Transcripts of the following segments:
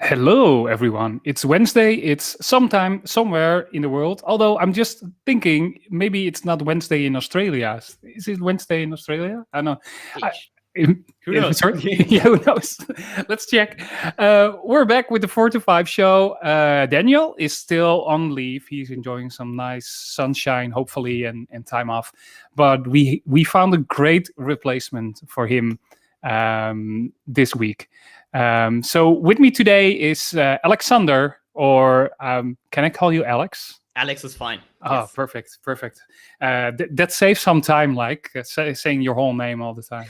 Hello, everyone. It's Wednesday. It's sometime somewhere in the world. Although I'm just thinking maybe it's not Wednesday in Australia. Is it Wednesday in Australia? I don't know. I, Eesh. Who knows? Sorry? Yeah, who knows? Let's check. We're back with the 4 to 5 show. Daniel is still on leave. He's enjoying some nice sunshine, hopefully, and time off. But we found a great replacement for him this week. So with me today is Alexander, or can I call you Alex? Alex is fine. Oh, Yes. perfect. That saves some time, like saying your whole name all the time.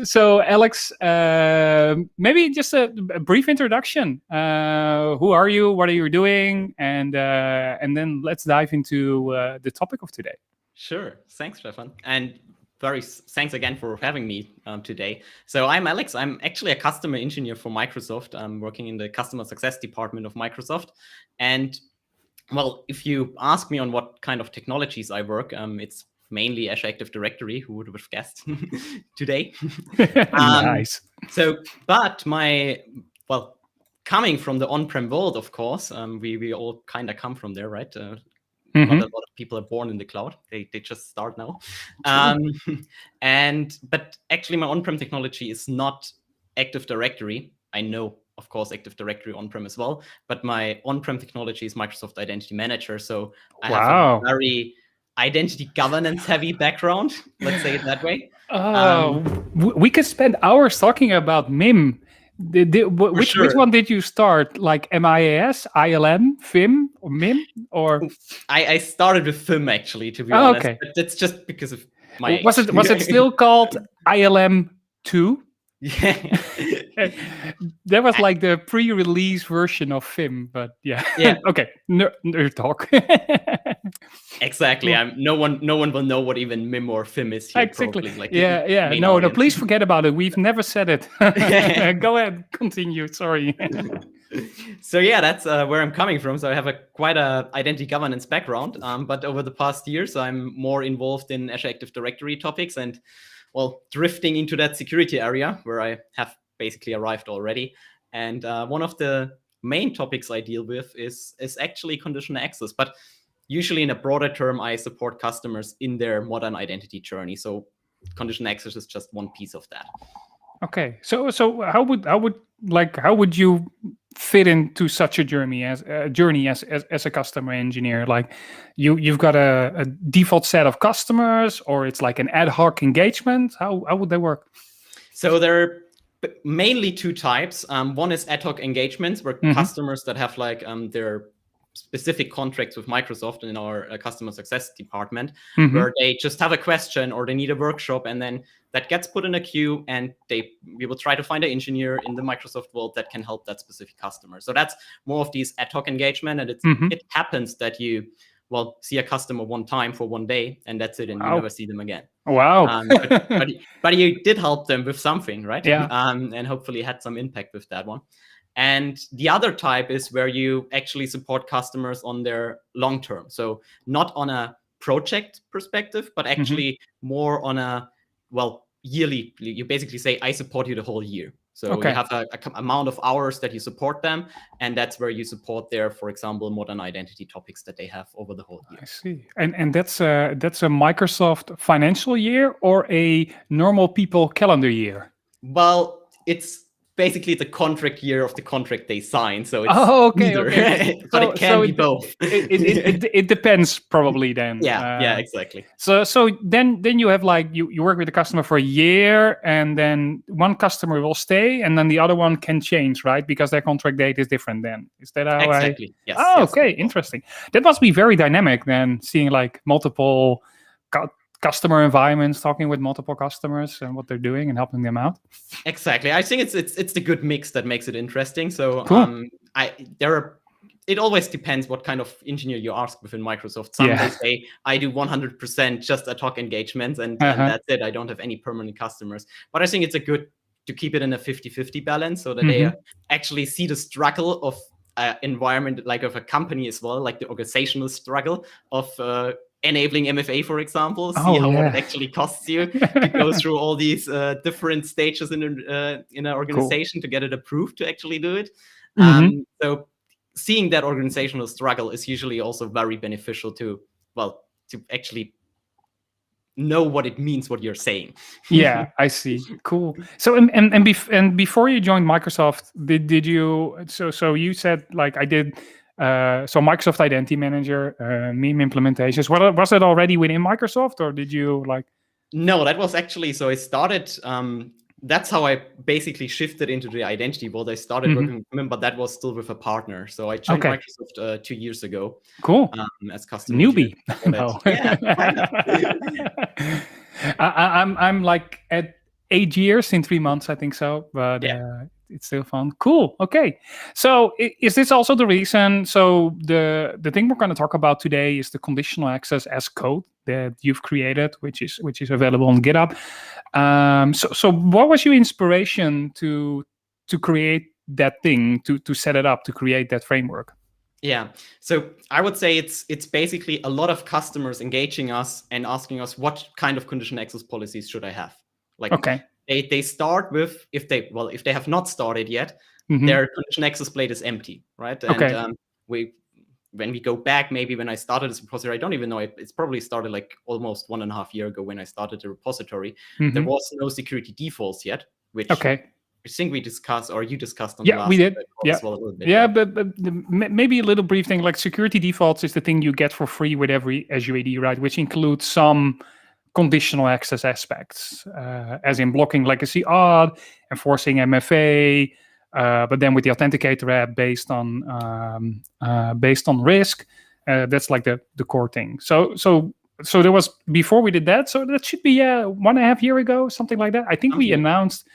So, Alex, maybe just a brief introduction. Who are you? What are you doing? And then let's dive into the topic of today. Sure. Thanks, Stefan. And thanks again for having me today. So I'm Alex. I'm actually a customer engineer for Microsoft. I'm working in the customer success department of Microsoft. And well, if you ask me on what kind of technologies I work, it's mainly Azure Active Directory. Who would have guessed today? Nice. But coming from the on-prem world, of course, we all kind of come from there, right? Not a lot of people are born in the cloud. They just start now. But actually my on-prem technology is not Active Directory. I know, of course, Active Directory on-prem as well, but my on-prem technology is Microsoft Identity Manager. So I have a very identity governance heavy background, let's say it that way. We could spend hours talking about MIM. Which one did you start? Like MIAS, ILM, FIM, or MIM? Or I started with FIM actually, to be honest. Okay. But that's just because of my was it still called ILM 2? Yeah. That was like the pre-release version of FIM, but yeah. Okay, nerd talk. Exactly. No one will know what even MIM or FIM is here. Exactly. Probably, No. Please forget about it. We've never said it. Go ahead, continue. Sorry. So yeah, that's where I'm coming from. So I have quite a identity governance background. But over the past years, I'm more involved in Azure Active Directory topics and drifting into that security area where I have basically arrived already. And one of the main topics I deal with is actually conditional access. But usually in a broader term, I support customers in their modern identity journey. So conditional access is just one piece of that. Okay. So how would you fit into such a journey as a customer engineer? Like you've got a default set of customers, or it's like an ad hoc engagement? How would that work? So there are mainly two types. One is ad hoc engagements, where customers that have their specific contracts with Microsoft in our customer success department, where they just have a question or they need a workshop, and then that gets put in a queue, and we will try to find an engineer in the Microsoft world that can help that specific customer. So that's more of these ad hoc engagement, and it happens that you see a customer one time for one day, and that's it, and you never see them again. Wow. But you did help them with something, right? Yeah. And hopefully had some impact with that one. And the other type is where you actually support customers on their long term. So not on a project perspective, but actually more on a, yearly. You basically say, I support you the whole year. So you have a amount of hours that you support them. And that's where you support their, for example, modern identity topics that they have over the whole year. I see. And that's a Microsoft financial year or a normal people calendar year? Well, it's basically the contract year of the contract they sign, so it's neither. But it can be both. It depends probably then. Yeah, exactly. So then you have you work with the customer for a year, and then one customer will stay, and then the other one can change, right? Because their contract date is different. Then is that how exactly? Yes. Oh, yes. Okay, interesting. That must be very dynamic then, seeing multiple customer environments, talking with multiple customers and what they're doing and helping them out. Exactly. I think it's the good mix that makes it interesting. So cool. It always depends what kind of engineer you ask within Microsoft. Some they say I do 100% just ad hoc engagements and that's it. I don't have any permanent customers. But I think it's good to keep it in a 50-50 balance so that they actually see the struggle of environment, like of a company as well, like the organizational struggle of enabling MFA, for example, see what it actually costs you to go through all these different stages in an organization to get it approved to actually do it. So seeing that organizational struggle is usually also very beneficial to actually know what it means, what you're saying. Yeah, I see. Cool. So and before you joined Microsoft, did you? So you said like I did. So Microsoft Identity Manager, meme implementations. Was it already within Microsoft, or did you like? No, that was actually, so I started. That's how I basically shifted into the identity world. I started working with them, but that was still with a partner. So I joined Microsoft 2 years ago. Cool. As customer newbie. No. Yeah. I'm like at 8 years in 3 months, I think so. But it's still fun. Cool. Okay. So is this also the reason? So the thing we're going to talk about today is the conditional access as code that you've created, which is available on GitHub. So what was your inspiration to create that thing, to set it up, to create that framework? Yeah, so I would say it's basically a lot of customers engaging us and asking us what kind of conditional access policies should I have. Like, they start with, if they have not started yet, their conditional access plate is empty, right? And when we go back, maybe when I started this repository, I don't even know, it's probably started like almost 1.5 years ago when I started the repository. There was no security defaults yet, which I think we discussed, or you discussed on the last we did. As well a little bit. Yeah, but maybe a little brief thing, like security defaults is the thing you get for free with every Azure AD, right? Which includes some conditional access aspects, as in blocking legacy auth, enforcing MFA, but then with the Authenticator app based on risk, that's like the core thing. So there was, before we did that, so that should be 1.5 years ago, something like that. I think we announced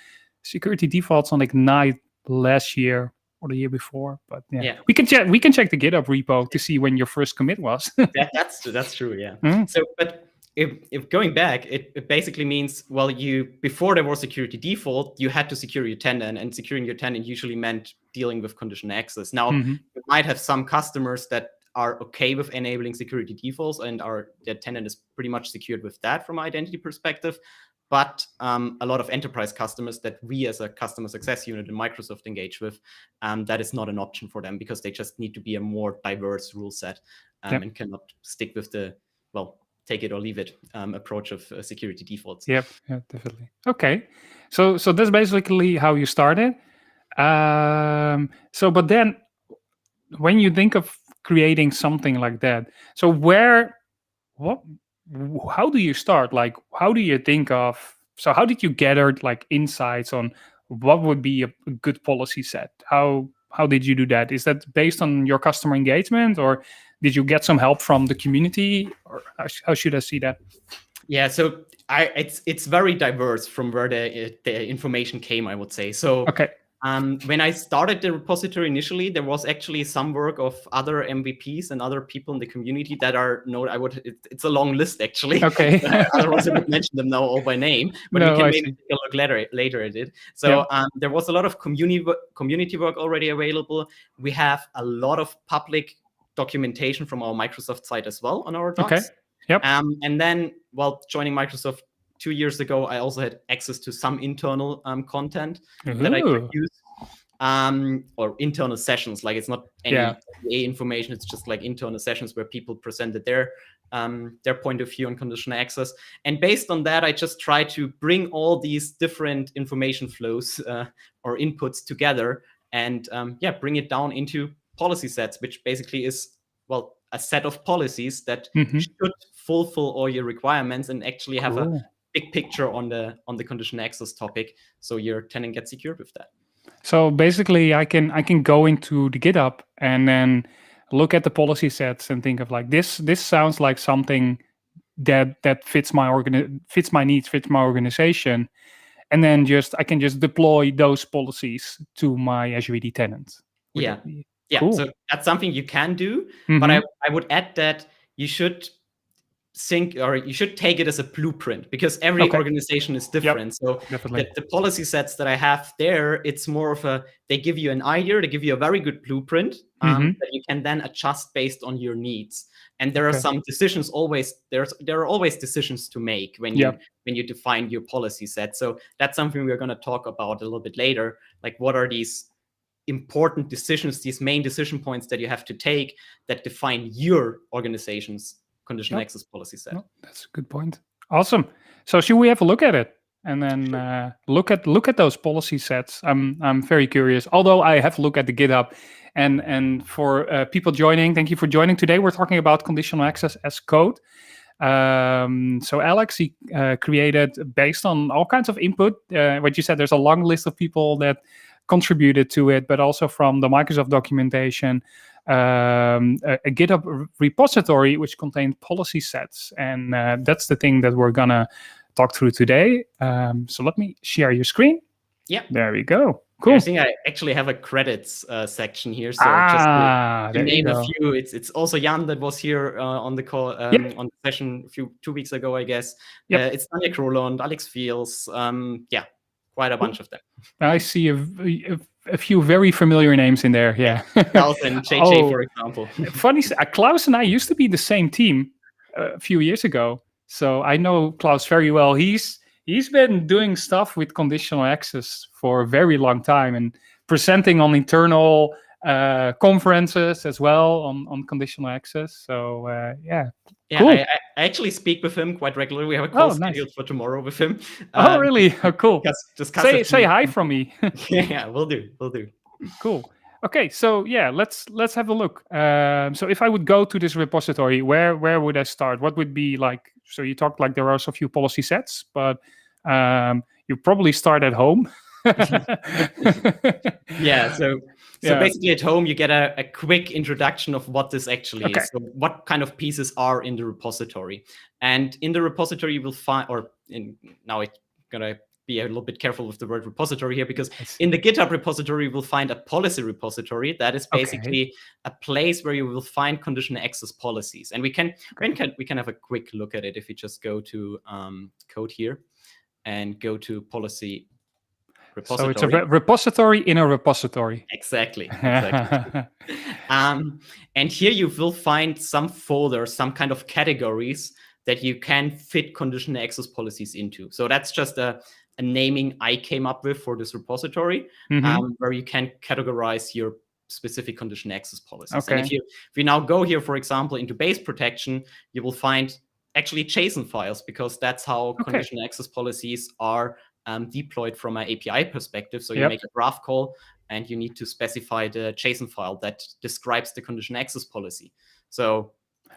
security defaults on Ignite last year or the year before, but we can check the GitHub repo to see when your first commit was. That's true. Yeah. So, but if going back, it basically means, before there was security default, you had to secure your tenant, and securing your tenant usually meant dealing with conditional access. Now, you might have some customers that are okay with enabling security defaults, and their tenant is pretty much secured with that from an identity perspective. But a lot of enterprise customers that we as a customer success unit in Microsoft engage with, that is not an option for them, because they just need to be a more diverse rule set and cannot stick with the, take it or leave it approach of security defaults. Yeah, definitely. Okay, so that's basically how you started. But then when you think of creating something like that, so how do you start? Like, how do you think of? So how did you gather like insights on what would be a good policy set? How did you do that? Is that based on your customer engagement, or did you get some help from the community, or how should I see that? Yeah, so it's very diverse from where the information came, I would say. So when I started the repository initially, there was actually some work of other MVPs and other people in the community that are it's a long list actually. Otherwise I would mention them now all by name, but we can maybe take a look later at it. So there was a lot of community work already available. We have a lot of public documentation from our Microsoft site as well on our docs. And then, joining Microsoft 2 years ago, I also had access to some internal content that I could use, or internal sessions. Like, it's not any information; it's just like internal sessions where people presented their point of view on conditional access. And based on that, I just try to bring all these different information flows or inputs together, and bring it down into policy sets, which basically is a set of policies that should fulfill all your requirements and actually have a big picture on the conditional access topic, so your tenant gets secured with that. So basically, I can go into the GitHub and then look at the policy sets and think of like, this sounds like something that fits my needs, fits my organization, and then I can just deploy those policies to my Azure AD tenant. Cool. So that's something you can do, but I would add that you should you should take it as a blueprint, because every organization is different. So the policy sets that I have there, it's more of they give you an idea, they give you a very good blueprint that you can then adjust based on your needs. And there are some decisions there are always decisions to make when you define your policy set. So that's something we're going to talk about a little bit later. Like, what are these important decisions, these main decision points that you have to take that define your organization's conditional access policy set? That's a good point. Awesome. So should we have a look at it and then look at those policy sets? I'm very curious. Although I have a look at the GitHub, and for people joining, thank you for joining today. We're talking about conditional access as code. So Alex, he created, based on all kinds of input, what you said, there's a long list of people that contributed to it, but also from the Microsoft documentation, a GitHub repository which contained policy sets. And that's the thing that we're gonna talk through today. So let me share your screen. Yeah. There we go. Cool. I think I actually have a credits section here. So just to name a few, it's also Jan that was here on the call, on the session 2 weeks ago, I guess. It's Daniel Kroland, Alex Fields, quite a bunch of them. I see a few very familiar names in there. Yeah. Klaus and JJ, for example. Funny, Klaus and I used to be the same team a few years ago. So I know Klaus very well. He's been doing stuff with conditional access for a very long time and presenting on internal conferences as well on conditional access. So cool. I actually speak with him quite regularly. We have a call scheduled for tomorrow with him. Oh, really? Oh, cool. Say hi from me. Yeah, we'll do. Cool. Okay, so let's have a look. So if I would go to this repository, where would I start? What would be like? So you talked like there are also a few policy sets, but you probably start at home. Yeah. So basically at home you get a quick introduction of what this actually is. So what kind of pieces are in the repository, and in the repository you will find, now I'm gonna be a little bit careful with the word repository here, because in the GitHub repository you will find a policy repository that is basically a place where you will find conditional access policies. And we can have a quick look at it if you just go to code here and go to policy repository. So it's a repository in a repository. Exactly. And here you will find some folders, some kind of categories that you can fit conditional access policies into. So that's just a naming I came up with for this repository, where you can categorize your specific conditional access policies. And if we now go here, for example, into base protection, you will find actually JSON files, because that's how conditional access policies are deployed from an API perspective. So you make a graph call and you need to specify the JSON file that describes the conditional access policy. So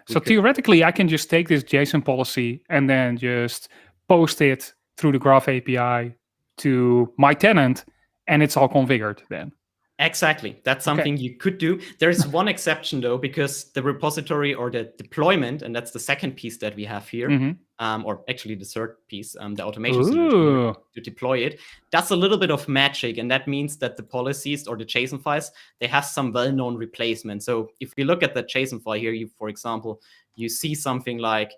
theoretically, I can just take this JSON policy and then just post it through the Graph API to my tenant, and it's all configured then. Exactly. That's something you could do. There's one exception, though, because the repository or the deployment, and that's the second piece that we have here, or actually the third piece, the automation solution to deploy it, does a little bit of magic. And that means that the policies or the JSON files, they have some well-known replacements. So if you look at the JSON file here, for example, you see something like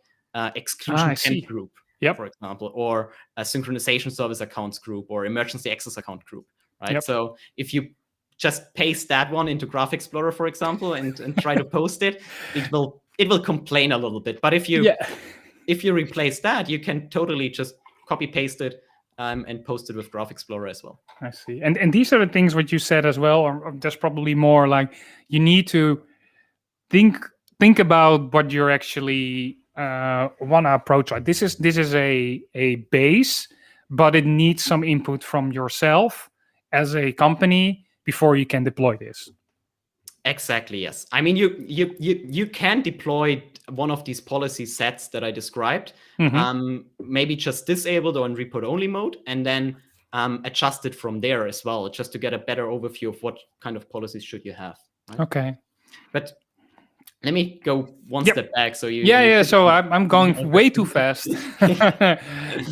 exclusion group, for example, or a synchronization service accounts group, or emergency access account group, right? So if you just paste that one into Graph Explorer, for example, and try to post it, it will complain a little bit. But if you replace that, you can totally just copy paste it and post it with Graph Explorer as well. I see. And these are the things what you said as well, or there's probably more like you need to think about what you're actually want to approach. Like this is a base, but it needs some input from yourself as a company before you can deploy this. Exactly, yes. I mean, you can deploy one of these policy sets that I described, maybe just disabled or in report only mode, and then adjust it from there as well, just to get a better overview of what kind of policies should you have. Right? Okay. But let me go one step back. So So I'm going way too fast.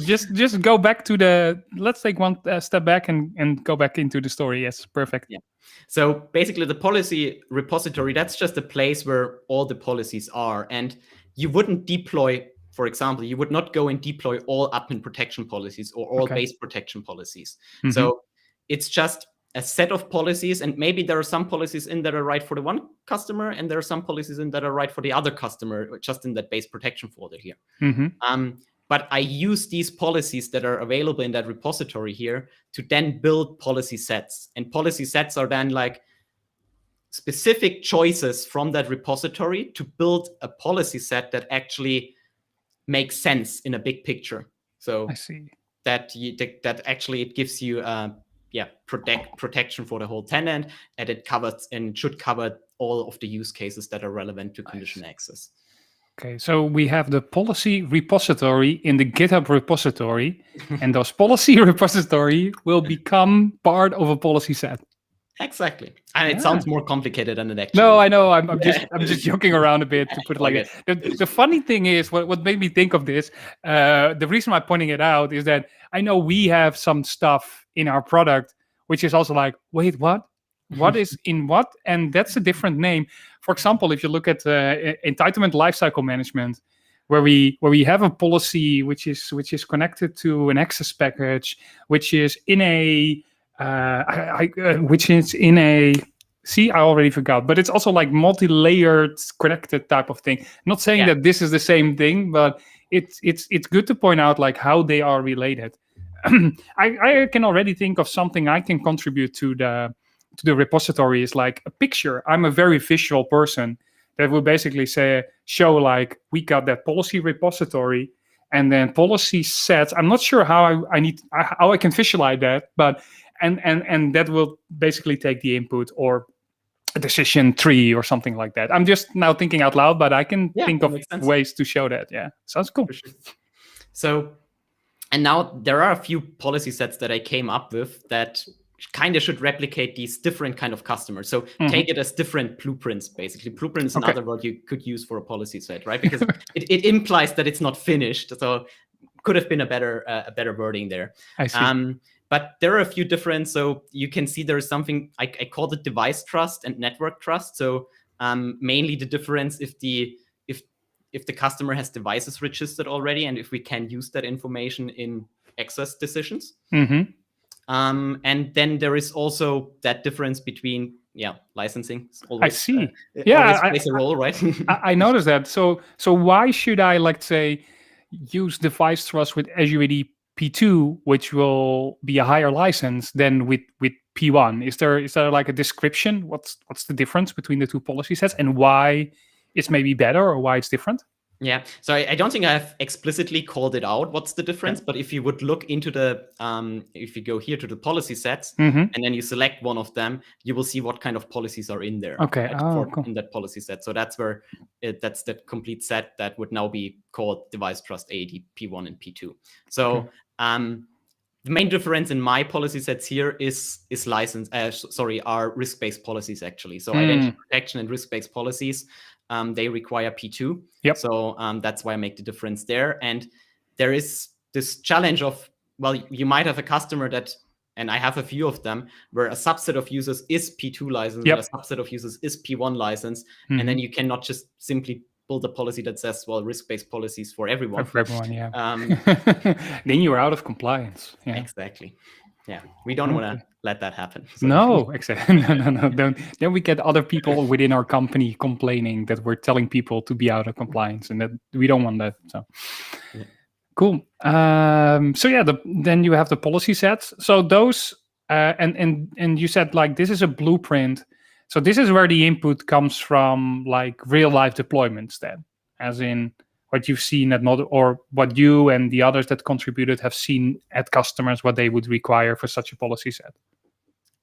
just go back to let's take one step back and go back into the story. Yes, perfect. Yeah. So basically the policy repository, that's just a place where all the policies are. And you wouldn't deploy for example, you would not go and deploy all admin protection policies or all Okay. base protection policies. So it's just a set of policies, and maybe there are some policies in that are right for the one customer, and there are some policies in that are right for the other customer, just in that base protection folder here. But I use these policies that are available in that repository here to then build policy sets. And policy sets are then like specific choices from that repository to build a policy set that actually makes sense in a big picture. So I see. that actually it gives you protection for the whole tenant, and it covers and should cover all of the use cases that are relevant to conditional access. Okay, so we have the policy repository in the GitHub repository, and those policy repository will become part of a policy set. Exactly, and it sounds more complicated than it actually. No, I know. I'm just joking around a bit to put it like that. The funny thing is, what made me think of this, the reason I'm pointing it out is that I know we have some stuff in our product which is also like, wait, what? What is in what? And that's a different name. For example, if you look at entitlement lifecycle management, where we have a policy which is connected to an access package, which is in a see, I already forgot, but it's also like multi-layered connected type of thing. Not saying that this is the same thing, but it's good to point out like how they are related. I can already think of something I can contribute to the repository is like a picture. I'm a very visual person that will basically show like we got that policy repository and then policy sets. I'm not sure how I can visualize that, but and that will basically take the input or a decision tree or something like that. I'm just now thinking out loud, but I can think of ways to show that. Yeah, sounds cool. For sure. So, and now there are a few policy sets that I came up with that kind of should replicate these different kind of customers. So take it as different blueprints, basically. Blueprint is another word you could use for a policy set, right? Because it implies that it's not finished. So could have been a better wording there. I see. But there are a few different. So you can see there is something I call it device trust and network trust. So mainly the difference if the customer has devices registered already, and if we can use that information in access decisions. And then there is also that difference between licensing. Always, I see. Always plays a role, right? I noticed that. So why should I, like, say, use device trust with Azure AD P2, which will be a higher license than with P1? Is there like a description? What's the difference between the two policy sets and why it's maybe better or why it's different? Yeah, so I don't think I have explicitly called it out what's the difference, but if you would look into the, if you go here to the policy sets, and then you select one of them, you will see what kind of policies are in there. Okay, cool. In that policy set. So that's where, that's the complete set that would now be called Device Trust AD P1 and P2. So the main difference in my policy sets here is are risk-based policies actually. So identity protection and risk-based policies, they require P2. Yep. So that's why I make the difference there. And there is this challenge of, well, you might have a customer that, and I have a few of them, where a subset of users is P2 licensed, and a subset of users is P1 licensed. And then you cannot just simply build a policy that says, well, risk-based policies for everyone. For everyone, yeah. Then you're out of compliance. Yeah. Exactly. Yeah, we don't want to let that happen. So. No, exactly. No. Then we get other people within our company complaining that we're telling people to be out of compliance, and that we don't want that. So, cool. Then you have the policy sets. So those, and you said like this is a blueprint. So this is where the input comes from, like real life deployments. Then, as in what you've seen at or what you and the others that contributed have seen at customers, what they would require for such a policy set.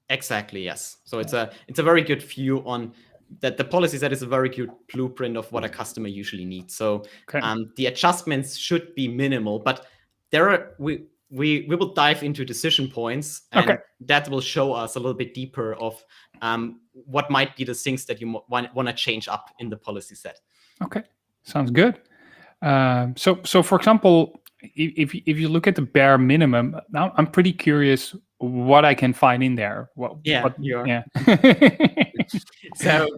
Exactly, yes. So it's a very good view on that. The policy set is a very good blueprint of what a customer usually needs. So the adjustments should be minimal, but we will dive into decision points, and that will show us a little bit deeper of what might be the things that you want to change up in the policy set. Okay, sounds good. So for example, if you look at the bare minimum, now I'm pretty curious what I can find in there. You are. Yeah. So,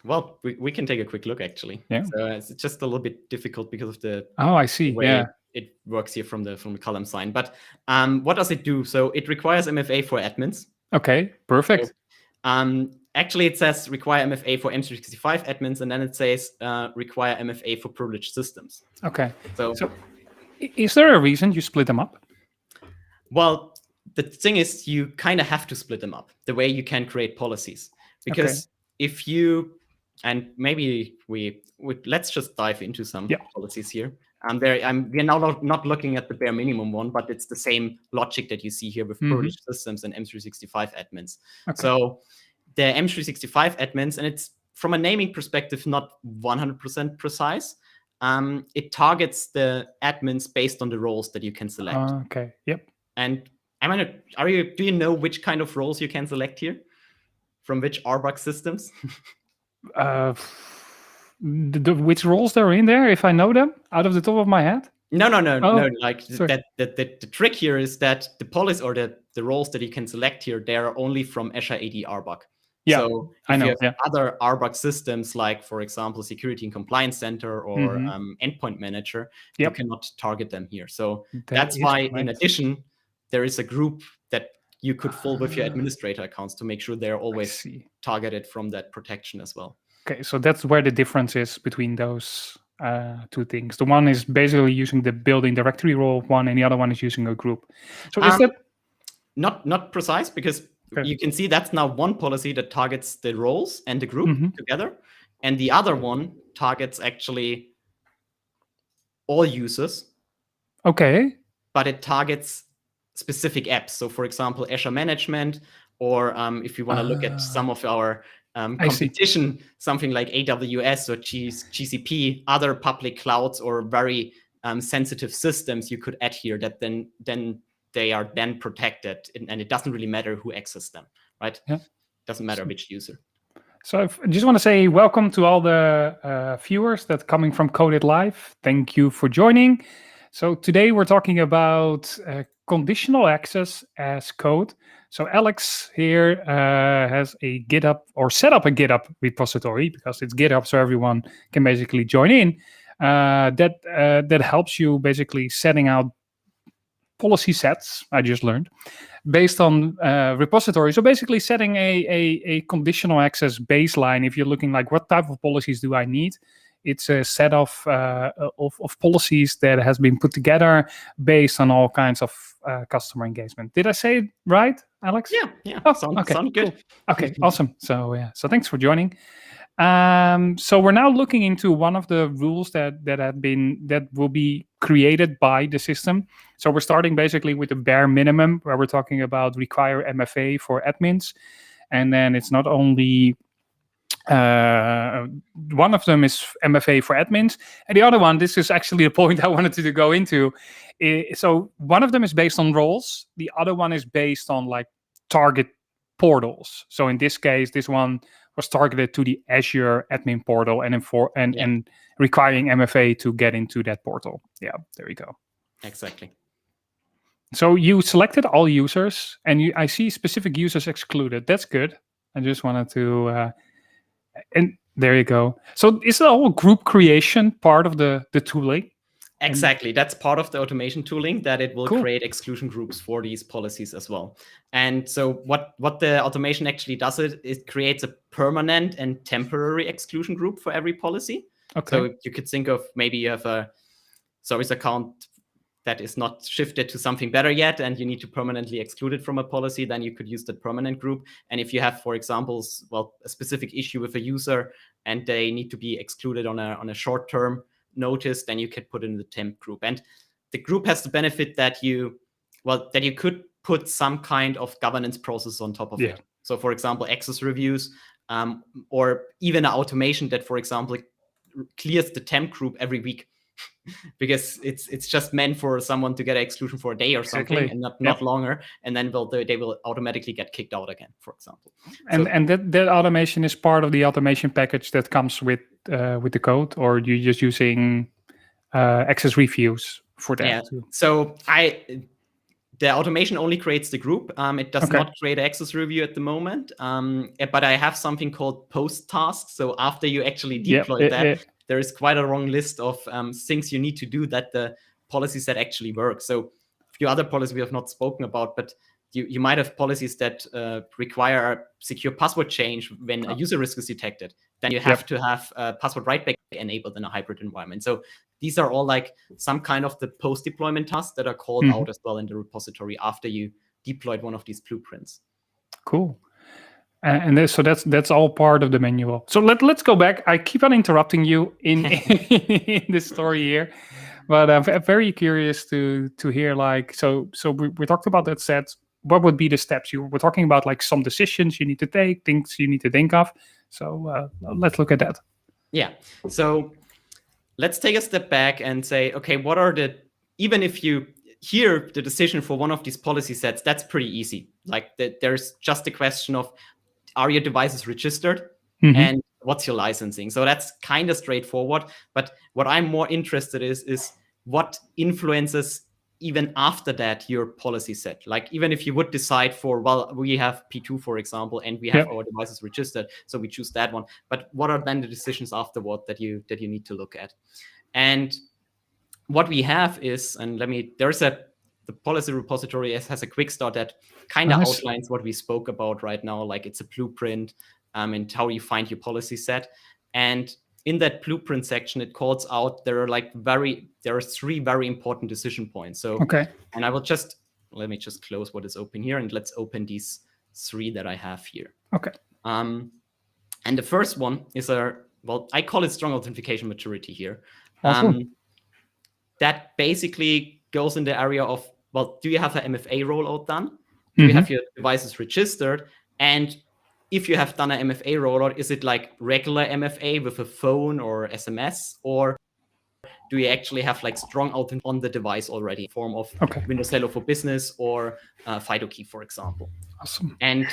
Well, we can take a quick look actually. Yeah. So it's just a little bit difficult because of the I see. way it works here from the column sign. But what does it do? So it requires MFA for admins. Okay, perfect. So, actually, it says require MFA for M365 admins, and then it says require MFA for privileged systems. Okay. So is there a reason you split them up? Well, the thing is, you kind of have to split them up the way you can create policies. Because if you, and maybe let's just dive into some policies here. We are now not looking at the bare minimum one, but it's the same logic that you see here with privileged systems and M365 admins. So the M365 admins, and it's from a naming perspective, not 100% precise. It targets the admins based on the roles that you can select. Okay. Yep. And do you know which kind of roles you can select here? From which RBAC systems? Which roles they're in there, if I know them out of the top of my head? No. Like the trick here is that the policy or the roles that you can select here, they are only from Azure AD RBAC. Yeah, so if you have other RBAC systems, like for example, Security and Compliance Center or Endpoint Manager, you cannot target them here. So that's why, in addition, there is a group that you could fill with your administrator accounts to make sure they're always targeted from that protection as well. Okay, so that's where the difference is between those two things. The one is basically using the building directory role of one, and the other one is using a group. So is that not precise? Because you can see that's now one policy that targets the roles and the group together, and the other one targets actually all users. Okay. But it targets specific apps. So, for example, Azure Management, or if you want to look at some of our competition, something like AWS or GCP, other public clouds or very sensitive systems you could add here that then they are then protected, and it doesn't really matter who accesses them, right? Yeah. Doesn't matter which user. So I just want to say welcome to all the viewers that coming from Coded Live. Thank you for joining. So today we're talking about conditional access as code. So Alex here has a GitHub, or set up a GitHub repository, because it's GitHub, so everyone can basically join in. That helps you basically setting out policy sets, I just learned, based on repository. So basically setting a conditional access baseline. If you're looking like, what type of policies do I need? It's a set of policies that has been put together based on all kinds of customer engagement. Did I say it right, Alex? Yeah. Oh, sound good. Cool. Okay, awesome. So so thanks for joining. So we're now looking into one of the rules that will be created by the system. So we're starting basically with the bare minimum, where we're talking about require MFA for admins, and then it's not only one of them is MFA for admins, and the other one, this is actually a point I wanted to go into. So one of them is based on roles, the other one is based on like target portals. So in this case, this one was targeted to the Azure admin portal and requiring MFA to get into that portal. Yeah, there we go. Exactly. So you selected all users, and I see specific users excluded. That's good. I just wanted to, and there you go. So is the whole group creation part of the tooling? Exactly. That's part of the automation tooling, that it will create exclusion groups for these policies as well. And so what the automation actually does, it creates a permanent and temporary exclusion group for every policy. Okay. So you could think of, maybe you have a service account that is not shifted to something better yet, and you need to permanently exclude it from a policy, then you could use the permanent group. And if you have, for example, a specific issue with a user and they need to be excluded on a short-term notice, then you could put in the temp group. And the group has the benefit that you could put some kind of governance process on top of it. So, for example, access reviews, or even an automation that, for example, clears the temp group every week. Because it's just meant for someone to get an exclusion for a day or something, and not longer, and then they will automatically get kicked out again, for example. And that automation is part of the automation package that comes with the code, or you're just using access reviews for that? Yeah. So the automation only creates the group. It does not create access review at the moment. But I have something called post tasks. So after you actually deploy there is quite a long list of things you need to do that the policy set actually works. So a few other policies we have not spoken about, but you might have policies that require a secure password change when a user risk is detected. Then you have to have password write-back enabled in a hybrid environment. So these are all like some kind of the post-deployment tasks that are called out as well in the repository after you deployed one of these blueprints. Cool. And so that's all part of the manual. So let's go back. I keep on interrupting you in this story here, but I'm very curious to hear like so we talked about that set. What would be the steps? You were talking about like some decisions you need to take, things you need to think of. So let's look at that. Yeah. So let's take a step back and say, okay, what are even if you hear the decision for one of these policy sets, that's pretty easy. Like there's just a question of, are your devices registered and what's your licensing? So that's kind of straightforward. But what I'm more interested is what influences even after that your policy set. Like even if you would decide for, well, we have P2, for example, and we have our devices registered, so we choose that one. But what are then the decisions afterward that you need to look at? And what we have is, and the policy repository has a quick start that kind of outlines what we spoke about right now. Like it's a blueprint and how you find your policy set. And in that blueprint section, it calls out there are 3 very important decision points. So, and I will let me just close what is open here and let's open these 3 that I have here. Okay. And the first one is I call it strong authentication maturity here. Awesome. That basically goes in the area of, well, do you have an MFA rollout done? Do you have your devices registered? And if you have done an MFA rollout, is it like regular MFA with a phone or SMS? Or do you actually have like strong auth on the device already in form of Windows Hello for Business or FIDO key, for example? Awesome. And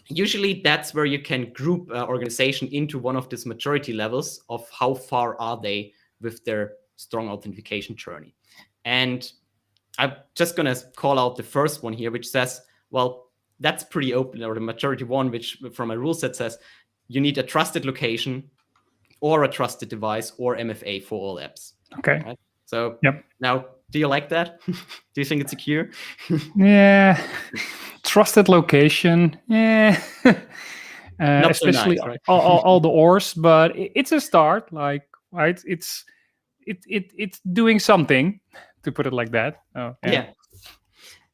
usually that's where you can group organization into one of these maturity levels of how far are they with their strong authentication journey. And I'm just going to call out the first one here, which says, well, that's pretty open, or the maturity one, which from a rule set says you need a trusted location or a trusted device or MFA for all apps. Okay. Right? So now, do you like that? Do you think it's secure? Yeah. Trusted location. Yeah. Especially so nice, right? all the ORs, but it's a start. Like, right? It's doing something, to put it like that. Yeah.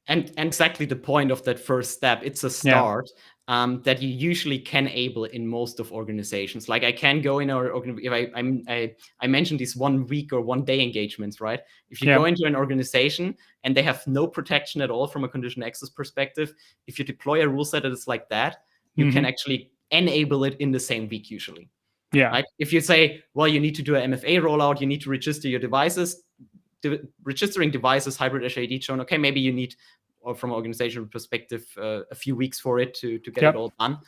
And exactly the point of that first step, it's a start that you usually can enable in most of organizations. Like I can go in our organization, I mentioned these 1 week or 1 day engagements, right? If you go into an organization and they have no protection at all from a conditional access perspective, if you deploy a rule set that is like that, you can actually enable it in the same week usually. Yeah. Right? If you say, well, you need to do an MFA rollout, you need to register your devices, registering devices, hybrid HID shown, okay, maybe you need, or from an organizational perspective, a few weeks for it to get it all done.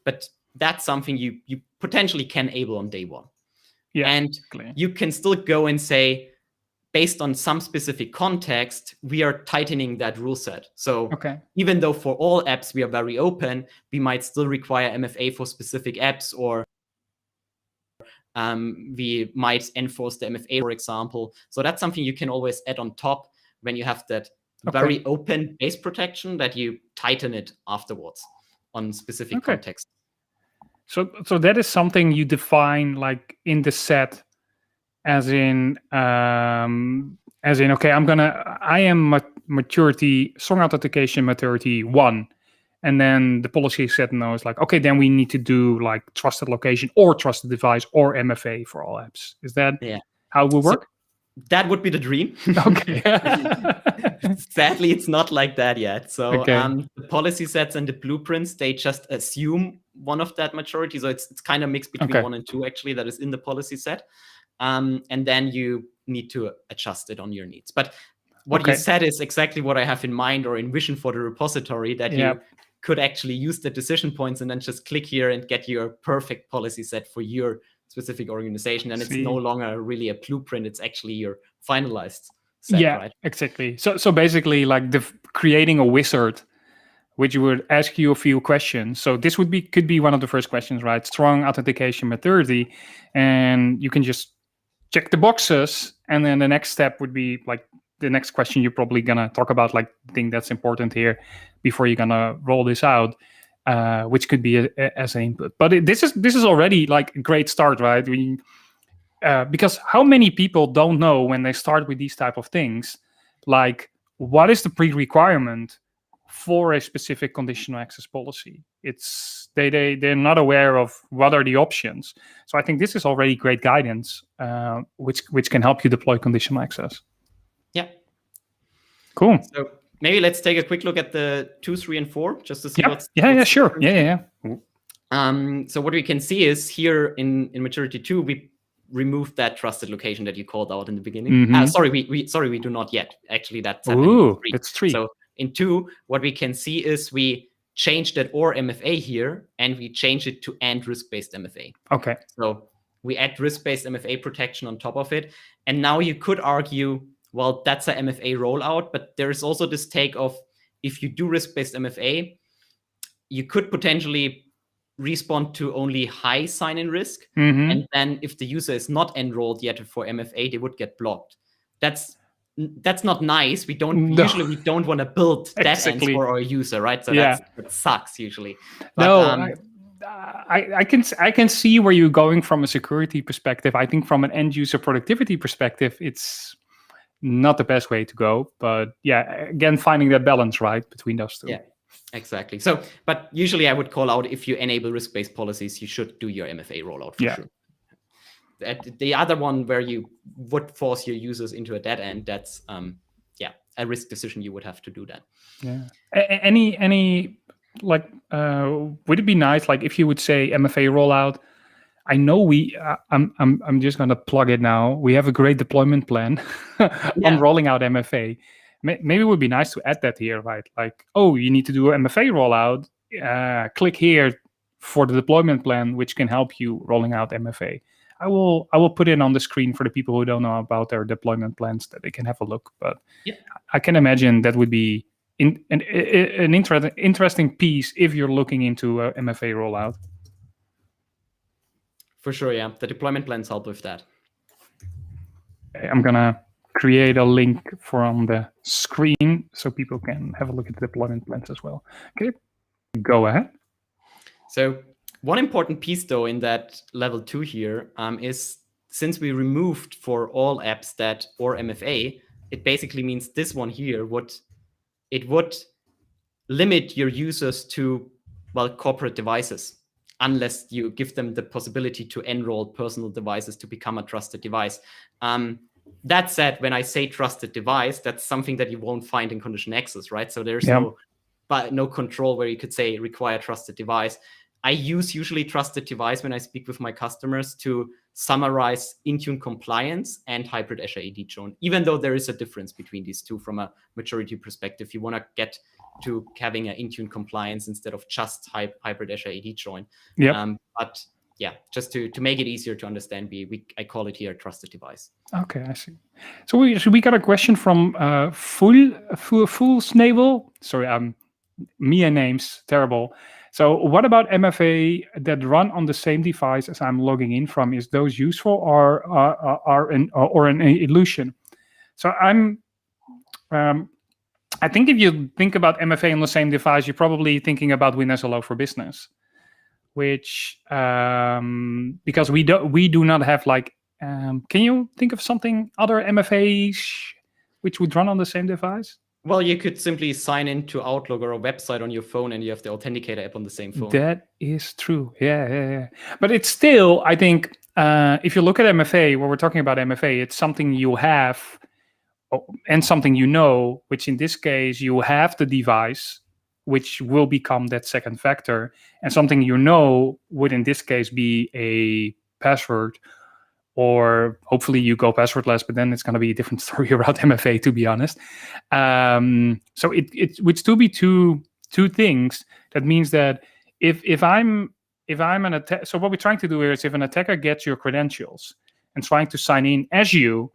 But that's something you potentially can enable on day 1. Yeah, and you can still go and say, based on some specific context, we are tightening that rule set. So even though for all apps we are very open, we might still require MFA for specific apps, or we might enforce the MFA, for example. So that's something you can always add on top when you have that very open base protection, that you tighten it afterwards on specific context. So that is something you define like in the set, as in okay, I am maturity, strong authentication maturity 1. And then the policy set knows like, okay, then we need to do like trusted location or trusted device or MFA for all apps. Is that how it will work? That would be the dream. Okay. Sadly, it's not like that yet. So the policy sets and the blueprints, they just assume one of that maturity. So it's kind of mixed between 1 and 2, actually, that is in the policy set. And then you need to adjust it on your needs. But what you said is exactly what I have in mind or envision for the repository, that you could actually use the decision points and then just click here and get your perfect policy set for your specific organization. And it's no longer really a blueprint. It's actually your finalized set, Yeah, right? exactly. So basically, like creating a wizard, which would ask you a few questions. So this could be one of the first questions, right? Strong authentication maturity, and you can just check the boxes, and then the next step would be like the next question you're probably gonna talk about, like the thing that's important here before you're gonna roll this out, which could be as an input. But this is already like a great start, right? Because how many people don't know when they start with these type of things, like what is the pre-requirement for a specific conditional access policy? It's they're not aware of what are the options. So I think this is already great guidance, which can help you deploy conditional access. Yeah. Cool. So maybe let's take a quick look at the 2, 3, and 4 just to see what's sure. Yeah. So what we can see is here in maturity 2, we removed that trusted location that you called out in the beginning. Sorry, we do not yet. Actually, that's happening. That's 3. So in 2, what we can see is we changed that OR MFA here, and we change it to and risk-based MFA. Okay. So we add risk-based MFA protection on top of it. And now you could argue, well, that's a MFA rollout, but there is also this take of, if you do risk-based MFA, you could potentially respond to only high sign-in risk. And then if the user is not enrolled yet for MFA, they would get blocked. That's not nice. Usually we don't want to build dead ends for our user, right? So that sucks usually. But, I can see where you're going from a security perspective. I think from an end user productivity perspective, it's not the best way to go. But yeah, again, finding that balance, right, between those two. Yeah, exactly. So, but usually I would call out, if you enable risk-based policies, you should do your MFA rollout for sure. The other one where you would force your users into a dead end, that's a risk decision. You would have to do that. Yeah. Any like would it be nice, like, if you would say MFA rollout? I know I'm just gonna plug it now. We have a great deployment plan on rolling out MFA. Maybe it would be nice to add that here, right? Like, oh, you need to do an MFA rollout. Click here for the deployment plan, which can help you rolling out MFA. I will put it on the screen for the people who don't know about their deployment plans, that they can have a look. But I can imagine that would be an interesting piece if you're looking into a MFA rollout. For sure, yeah. The deployment plans help with that. I'm gonna create a link from the screen so people can have a look at the deployment plans as well. Okay, go ahead. So one important piece, though, in that level 2 here is, since we removed for all apps that or MFA, it basically means this one here would limit your users to, well, corporate devices, unless you give them the possibility to enroll personal devices to become a trusted device. That said, when I say trusted device, that's something that you won't find in conditional access, right? So there's no control where you could say require trusted device. I use usually trusted device when I speak with my customers to summarize Intune compliance and hybrid Azure AD join, even though there is a difference between these two from a maturity perspective. You want to get to having an Intune compliance instead of just hybrid Azure AD join. But yeah, just to make it easier to understand, I call it here a trusted device. Okay, I see. So we got a question from Full Snavel. Sorry, Mia names terrible. So what about MFA that run on the same device as I'm logging in from? Is those useful or an illusion? So I think if you think about MFA on the same device, you're probably thinking about Windows Hello for Business, which because we do not have like. Can you think of something other MFAs which would run on the same device? Well, you could simply sign into Outlook or a website on your phone, and you have the Authenticator app on the same phone. That is true. Yeah. But it's still, I think, if you look at MFA, where we're talking about MFA, it's something you have and something you know, which in this case, you have the device, which will become that second factor, and something you know would in this case be a password. Or hopefully you go passwordless, but then it's going to be a different story about MFA, to be honest. So it would still be two things. That means that if I'm an attacker, so what we're trying to do here is, if an attacker gets your credentials and trying to sign in as you,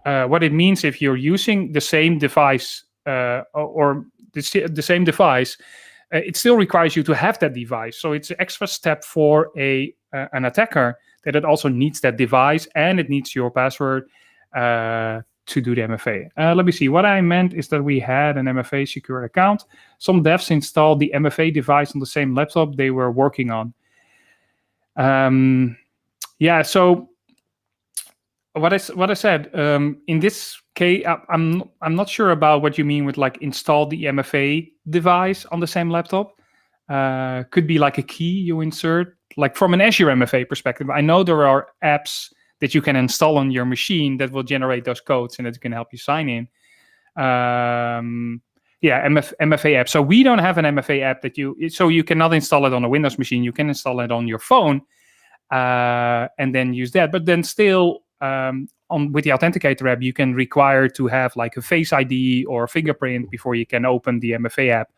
what it means if you're using the same device or the same device, it still requires you to have that device. So it's an extra step for an attacker that it also needs that device and it needs your password to do the MFA. Let me see. What I meant is that we had an MFA secure account. Some devs installed the MFA device on the same laptop they were working on. So what I said in this case, I'm not sure about what you mean with like install the MFA device on the same laptop. Could be like a key you insert, like from an Azure MFA perspective. I know there are apps that you can install on your machine that will generate those codes and that can help you sign in. MFA app. So we don't have an MFA app so you cannot install it on a Windows machine. You can install it on your phone and then use that. But then still, with the Authenticator app, you can require to have like a Face ID or a fingerprint before you can open the MFA app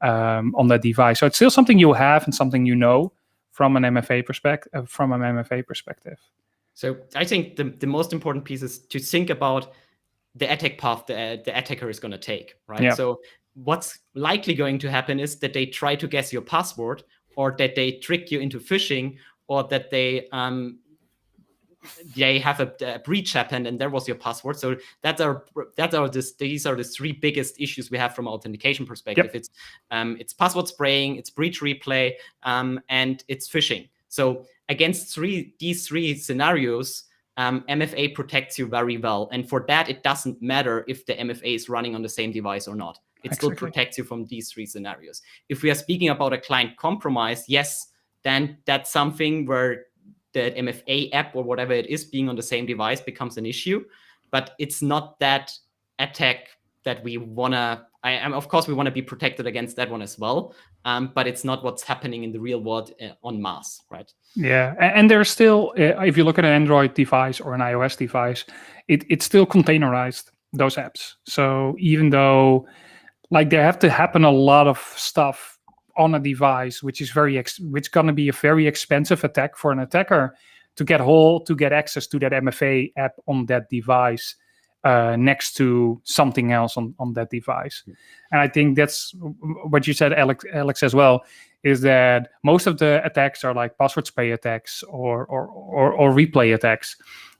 on that device. So it's still something you have and something you know from an MFA perspective. So I think the most important piece is to think about the attack path the attacker is going to take, right? Yeah. So what's likely going to happen is that they try to guess your password, or that they trick you into phishing, or that they have a breach happen and there was your password. So these are the three biggest issues we have from an authentication perspective. Yep. It's password spraying, it's breach replay, and it's phishing. So against these three scenarios, MFA protects you very well. And for that, it doesn't matter if the MFA is running on the same device or not. It still protects you from these three scenarios. If we are speaking about a client compromise, yes, then that's something where the MFA app or whatever it is being on the same device becomes an issue. But it's not that attack that we want to... of course, we want to be protected against that one as well. But it's not what's happening in the real world en masse, right? Yeah, and there's still, if you look at an Android device or an iOS device, it's still containerized, those apps. So even though like there have to happen a lot of stuff on a device, which is which going to be a very expensive attack for an attacker to get access to that MFA app on that device next to something else on that device. And I think that's what you said, Alex, as well, is that most of the attacks are like password spray attacks or replay attacks,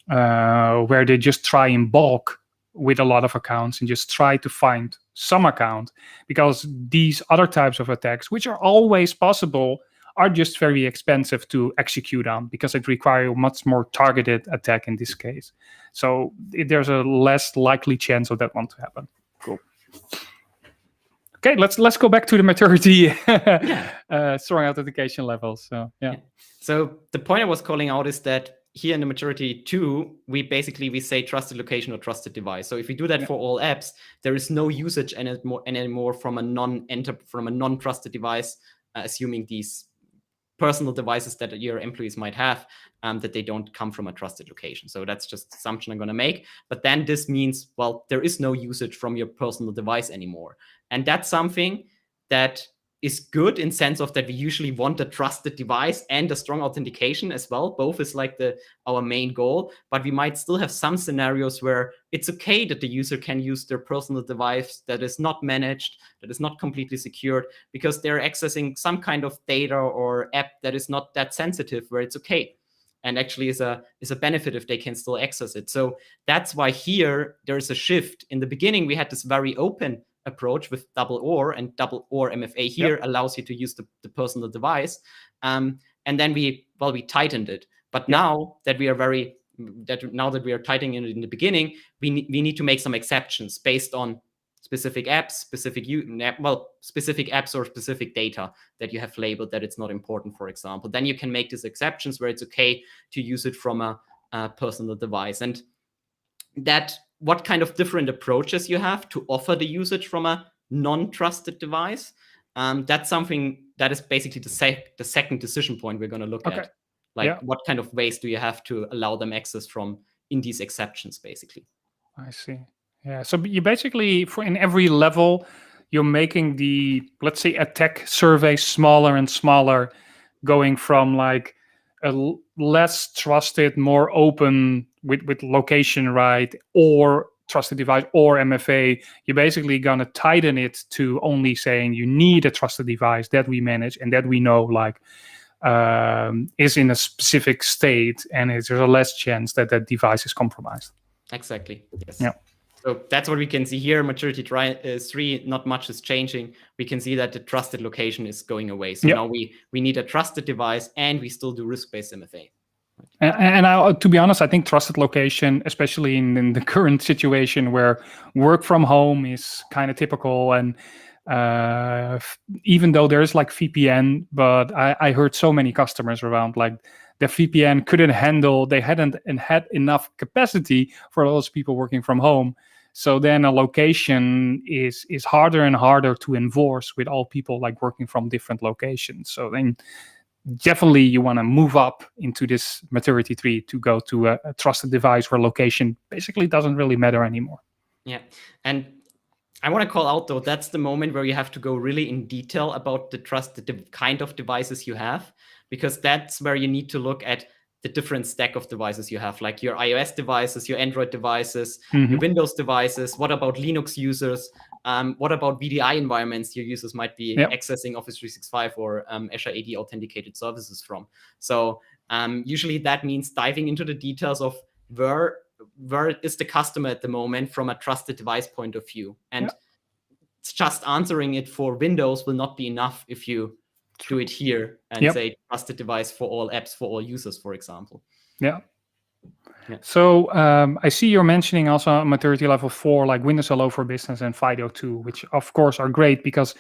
where they just try in bulk with a lot of accounts and just try to find some account, because these other types of attacks, which are always possible, are just very expensive to execute on because it requires a much more targeted attack in this case. So there's a less likely chance of that one to happen. Cool. Okay, let's go back to the maturity strong authentication levels. So yeah. So the point I was calling out is that here in the maturity 2, we say trusted location or trusted device. So if we do that for all apps, there is no usage anymore from a non-trusted device, assuming these personal devices that your employees might have, that they don't come from a trusted location. So that's just an assumption I'm going to make. But then this means, well, there is no usage from your personal device anymore. And that's something that is good in sense of that we usually want a trusted device and a strong authentication as well. Both is like our main goal, but we might still have some scenarios where it's okay that the user can use their personal device that is not managed, that is not completely secured, because they're accessing some kind of data or app that is not that sensitive, where it's okay. And actually is a benefit if they can still access it. So that's why here there's a shift. In the beginning, we had this very open approach with double OR, and double OR MFA here allows you to use the personal device. And then we tightened it. But now that we are tightening it in the beginning, we need to make some exceptions based on specific apps, specific apps or specific data that you have labeled that it's not important, for example. Then you can make these exceptions where it's okay to use it from a personal device. And that what kind of different approaches you have to offer the usage from a non-trusted device, that's something that is basically the second decision point we're going to look at. What kind of ways do you have to allow them access from in these exceptions, basically. I see. Yeah, so you basically, in every level, you're making the, let's say, attack survey smaller and smaller, going from like less trusted, more open with location, right, or trusted device or MFA, you're basically going to tighten it to only saying you need a trusted device that we manage and that we know like is in a specific state, and there's a less chance that that device is compromised. Exactly. Yes. Yeah. So that's what we can see here. Maturity 3, not much is changing. We can see that the trusted location is going away. So now we need a trusted device, and we still do risk-based MFA. And to be honest, I think trusted location, especially in the current situation where work from home is kind of typical, and even though there's like VPN, but I heard so many customers around like the VPN couldn't handle, they hadn't had enough capacity for those people working from home. So then a location is harder and harder to enforce with all people like working from different locations. So then definitely you want to move up into this maturity tree to go to a trusted device where location basically doesn't really matter anymore. Yeah. And I want to call out, though, that's the moment where you have to go really in detail about the trusted kind of devices you have, because that's where you need to look at the different stack of devices you have, like your iOS devices, your Android devices, your Windows devices. What about Linux users? What about VDI environments your users might be accessing Office 365 or Azure AD authenticated services from? So usually that means diving into the details of where is the customer at the moment from a trusted device point of view. And just answering it for Windows will not be enough if you do it here and say trusted device for all apps, for all users, for example. Yeah. So I see you're mentioning also maturity level 4, like Windows Hello for Business and FIDO2, which of course are great because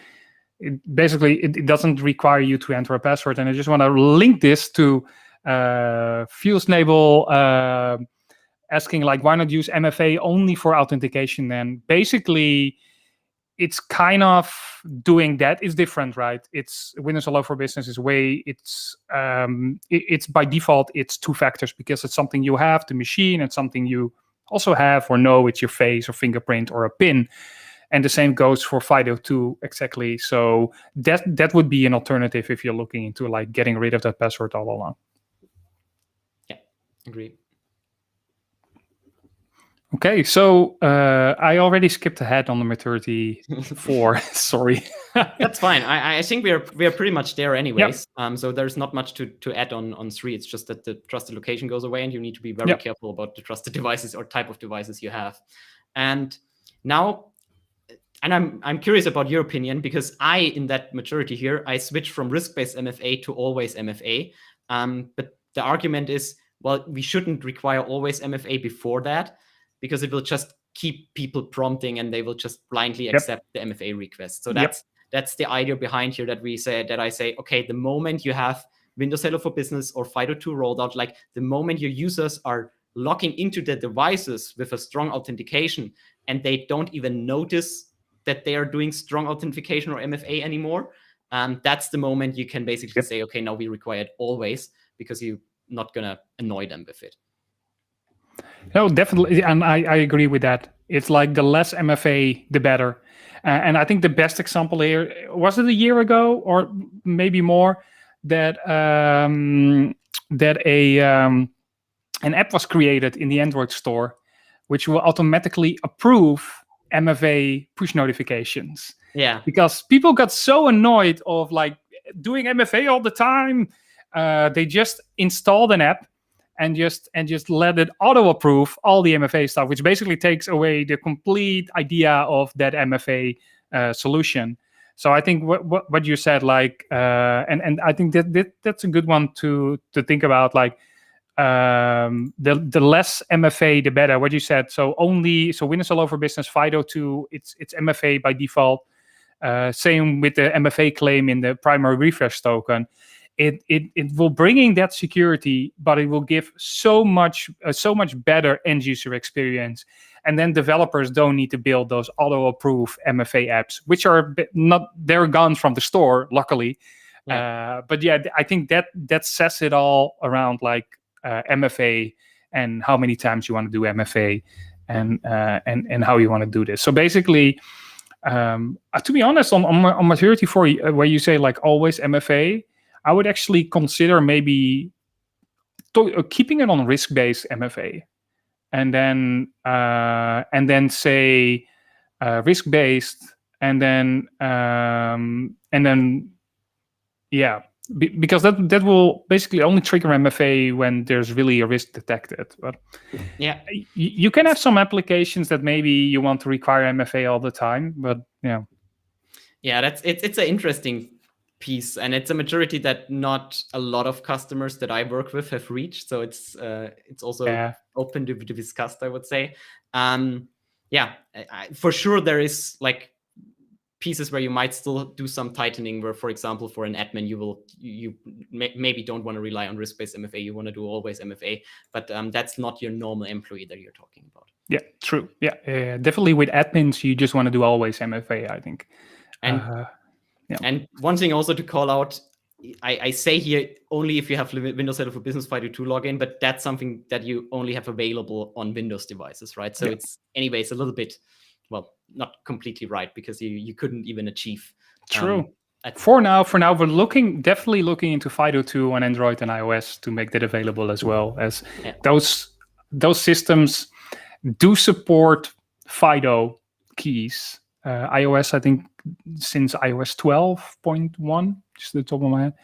it doesn't require you to enter a password. And I just want to link this to FuseNable asking like, why not use MFA only for authentication then? Basically, it's kind of doing that is different, right? It's Windows Hello for Business is it's by default, it's 2 factors because it's something you have, the machine, and something you also have or know with your face or fingerprint or a PIN. And the same goes for FIDO2 exactly. So that would be an alternative if you're looking into like getting rid of that password all along. Yeah, agree. Okay, so I already skipped ahead on the maturity 4. Sorry. That's fine. I think we are pretty much there anyways. So there's not much to add on 3. It's just that the trusted location goes away, and you need to be very careful about the trusted devices or type of devices you have. And now, and I'm curious about your opinion, because in that maturity here, I switched from risk-based MFA to always MFA. But the argument is, well, we shouldn't require always MFA before that, because it will just keep people prompting and they will just blindly accept the MFA request. So that's the idea behind here, that I say, okay, the moment you have Windows Hello for Business or FIDO2 rolled out, like the moment your users are logging into their devices with a strong authentication and they don't even notice that they are doing strong authentication or MFA anymore, that's the moment you can basically say, okay, now we require it always, because you're not going to annoy them with it. No, definitely, and I agree with that. It's like the less MFA, the better. And I think the best example here, was it a year ago or maybe more, that an app was created in the Android store, which will automatically approve MFA push notifications. Yeah, because people got so annoyed of like doing MFA all the time, they just installed an app and just let it auto approve all the MFA stuff, which basically takes away the complete idea of that MFA solution. So I think what you said, like, and I think that's a good one to think about, like, the less MFA, the better. What you said, so Windows Hello for Business, FIDO2, it's MFA by default. Same with the MFA claim in the primary refresh token. It will bring in that security, but it will give so much better end user experience. And then developers don't need to build those auto approve MFA apps, which are they're gone from the store, luckily. Yeah. But yeah, I think that says it all around, like, MFA and how many times you want to do MFA and how you want to do this. So basically, to be honest, on maturity 4, where you say like always MFA, I would actually consider maybe keeping it on risk-based MFA, and then say risk-based, and then yeah, because that will basically only trigger MFA when there's really a risk detected. But yeah, you can have some applications that maybe you want to require MFA all the time, but yeah, it's an interesting piece, and it's a maturity that not a lot of customers that I work with have reached. So it's also open to be discussed, I would say. For sure there is like pieces where you might still do some tightening, where, for example, for an admin, you maybe don't want to rely on risk-based MFA. You want to do always MFA, but that's not your normal employee that you're talking about. Yeah, true. Yeah, definitely with admins, you just want to do always MFA, I think. And and one thing also to call out, I say here only if you have Windows Hello for Business 5.2 login, but that's something that you only have available on Windows devices, right? So it's anyways a little bit, well, not completely right, because you couldn't even achieve. True. For now, we're definitely looking into 5.2 on Android and iOS to make that available as well, as those systems do support FIDO keys. iOS, I think, since iOS 12.1, just the top of my head.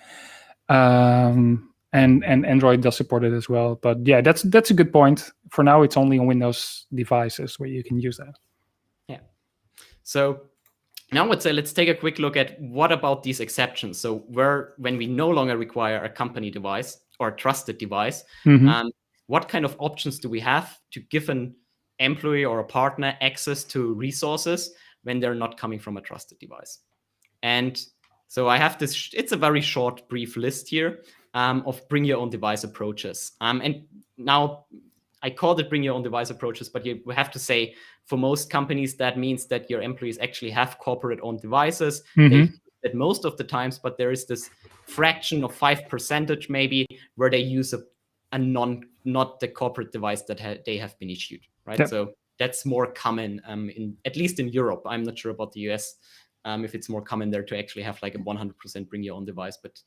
And Android does support it as well. But yeah, that's a good point. For now, it's only on Windows devices where you can use that. Yeah. So now let's take a quick look at what about these exceptions. So when we no longer require a company device or a trusted device, what kind of options do we have to give an employee or a partner access to resources when they're not coming from a trusted device? And so I have this, it's a very short, brief list here of bring your own device approaches. And now I called it bring your own device approaches, but you have to say for most companies, that means that your employees actually have corporate owned devices. They use it most of the times, but there is this fraction of 5% maybe where they use not the corporate device that they have been issued, right? Yep. So that's more common at least in Europe. I'm not sure about the US. If it's more common there to actually have like a 100% bring your own device, but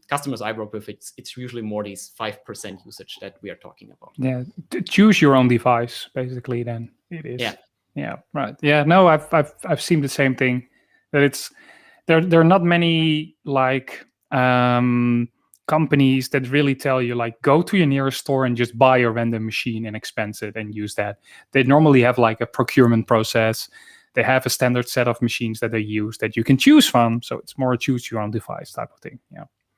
customers I work with, it's usually more these 5% usage that we are talking about. Yeah, choose your own device, basically. Then it is. Yeah, right. Yeah, no, I've seen the same thing. That there are not many like companies that really tell you like go to your nearest store and just buy a random machine and expense it and use that. They normally have like a procurement process. They have a standard set of machines that they use that you can choose from. So it's more a choose your own device type of thing.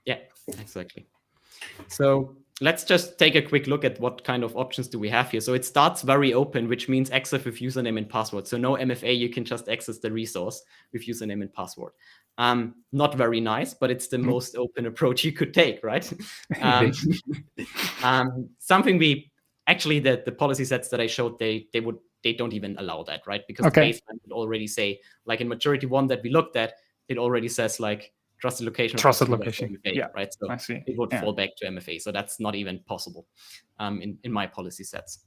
Yeah, exactly. So let's just take a quick look at what kind of options do we have here. So it starts very open, which means access with username and password. So no MFA, you can just access the resource with username and password. Not very nice, but it's the most open approach you could take, right? Something the policy sets that I showed, they don't even allow that, right? Because the baseline would already say, like in maturity 1 that we looked at, it already says like trusted location. MFA, yeah, right. So it would fall back to MFA. So that's not even possible in my policy sets.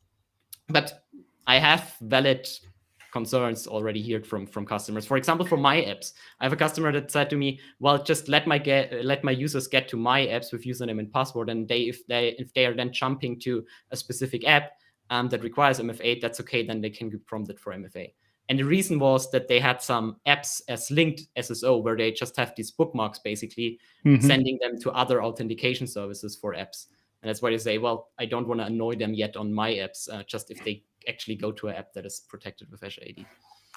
But I have valid concerns already heard from customers. For example, for my apps, I have a customer that said to me, well, just let my users get to my apps with username and password, and if they are then jumping to a specific app that requires MFA, that's okay, then they can be prompted for MFA. And the reason was that they had some apps as linked SSO where they just have these bookmarks, basically sending them to other authentication services for apps. And that's why they say, well, I don't want to annoy them yet on my apps, just if they actually go to an app that is protected with Azure AD.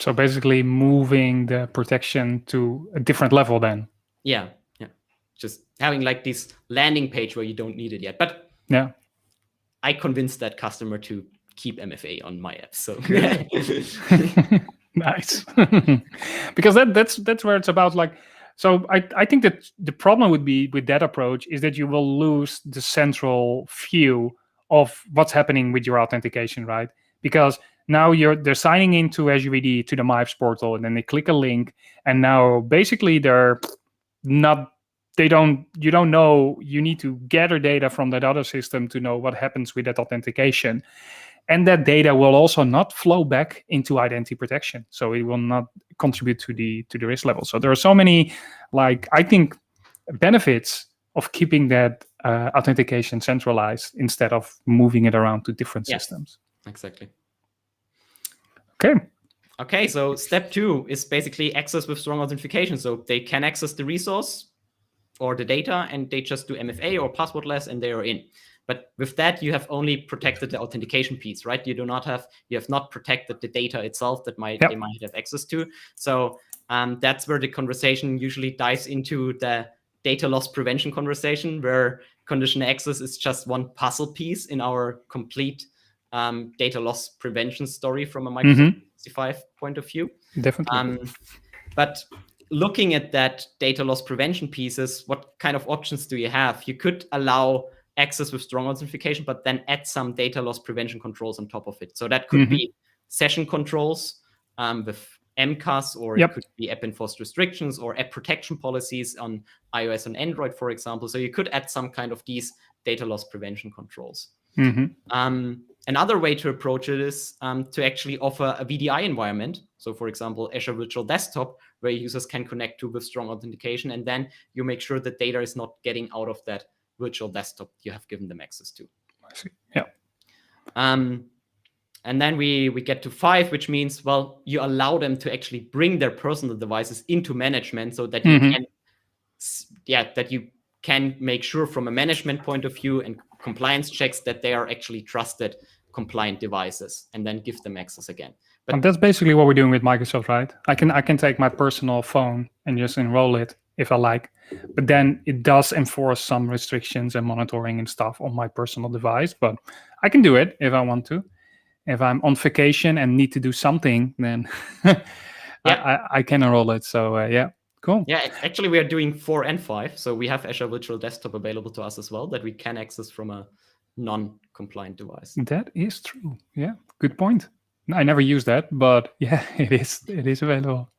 So basically moving the protection to a different level then. Yeah. Just having like this landing page where you don't need it yet. But I convinced that customer to keep MFA on my app. So nice. Because that's where it's about like, so I think that the problem would be with that approach is that you will lose the central view of what's happening with your authentication, right? Because now they're signing into Azure AD to the MyApps portal, and then they click a link, and now basically you don't know, you need to gather data from that other system to know what happens with that authentication. And that data will also not flow back into identity protection. So it will not contribute to the risk level. So there are so many, like, I think, benefits of keeping that authentication centralized instead of moving it around to different systems. Exactly. Okay, so step 2 is basically access with strong authentication. So they can access the resource or the data, and they just do MFA or passwordless, and they are in. But with that, you have only protected the authentication piece, right? You have not protected the data itself that they might have access to. So that's where the conversation usually dives into the data loss prevention conversation, where conditional access is just one puzzle piece in our complete data loss prevention story from a Microsoft 365 point of view. Definitely. But looking at that data loss prevention pieces, what kind of options do you have? You could allow access with strong authentication, but then add some data loss prevention controls on top of it. So that could be session controls with MCAS, or it could be app enforced restrictions or app protection policies on iOS and Android, for example. So you could add some kind of these data loss prevention controls. Another way to approach it is to actually offer a VDI environment. So for example, Azure Virtual Desktop, where users can connect to with strong authentication, and then you make sure that data is not getting out of that virtual desktop you have given them access to. I see. Yeah. And then we get to 5, which means, well, you allow them to actually bring their personal devices into management, so that you can make sure from a management point of view and compliance checks that they are actually trusted, compliant devices, and then give them access again. But that's basically what we're doing with Microsoft, right? I can take my personal phone and just enroll it if I like, but then it does enforce some restrictions and monitoring and stuff on my personal device. But I can do it if I want to. If I'm on vacation and need to do something, then I can enroll it. So cool. Yeah, actually we are doing 4 and 5. So we have Azure Virtual Desktop available to us as well, that we can access from a non-compliant device. That is true. Yeah, good point. I never use that, but yeah, it is available.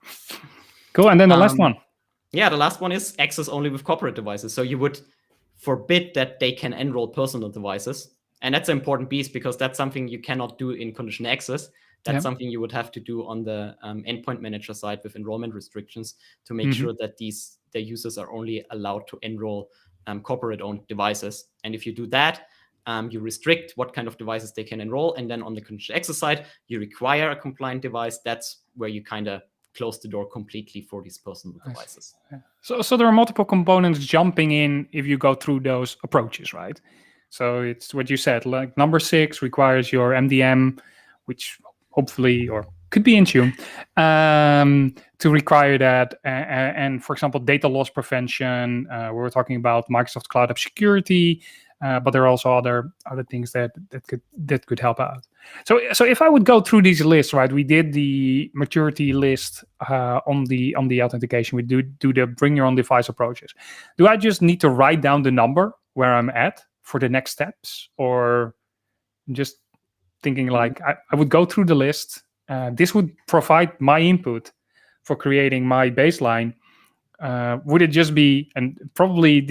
Cool. And then the last one. Yeah, the last one is access only with corporate devices. So you would forbid that they can enroll personal devices. And that's an important piece, because that's something you cannot do in conditional access. That's something you would have to do on the endpoint manager side with enrollment restrictions, to make sure that the users are only allowed to enroll corporate-owned devices. And if you do that, you restrict what kind of devices they can enroll. And then on the conditional access side, you require a compliant device. That's where you kind of close the door completely for these personal devices. Yeah. So there are multiple components jumping in if you go through those approaches, right? So it's what you said, like number 6 requires your MDM, which hopefully or could be in tune, to require that. And for example, data loss prevention, we were talking about Microsoft Cloud App Security, but there are also other things that could help out. So if I would go through these lists, right? We did the maturity list on the authentication. We do the bring your own device approaches. Do I just need to write down the number where I'm at for the next steps, or just thinking like I would go through the list? This would provide my input for creating my baseline. Would it just be, and probably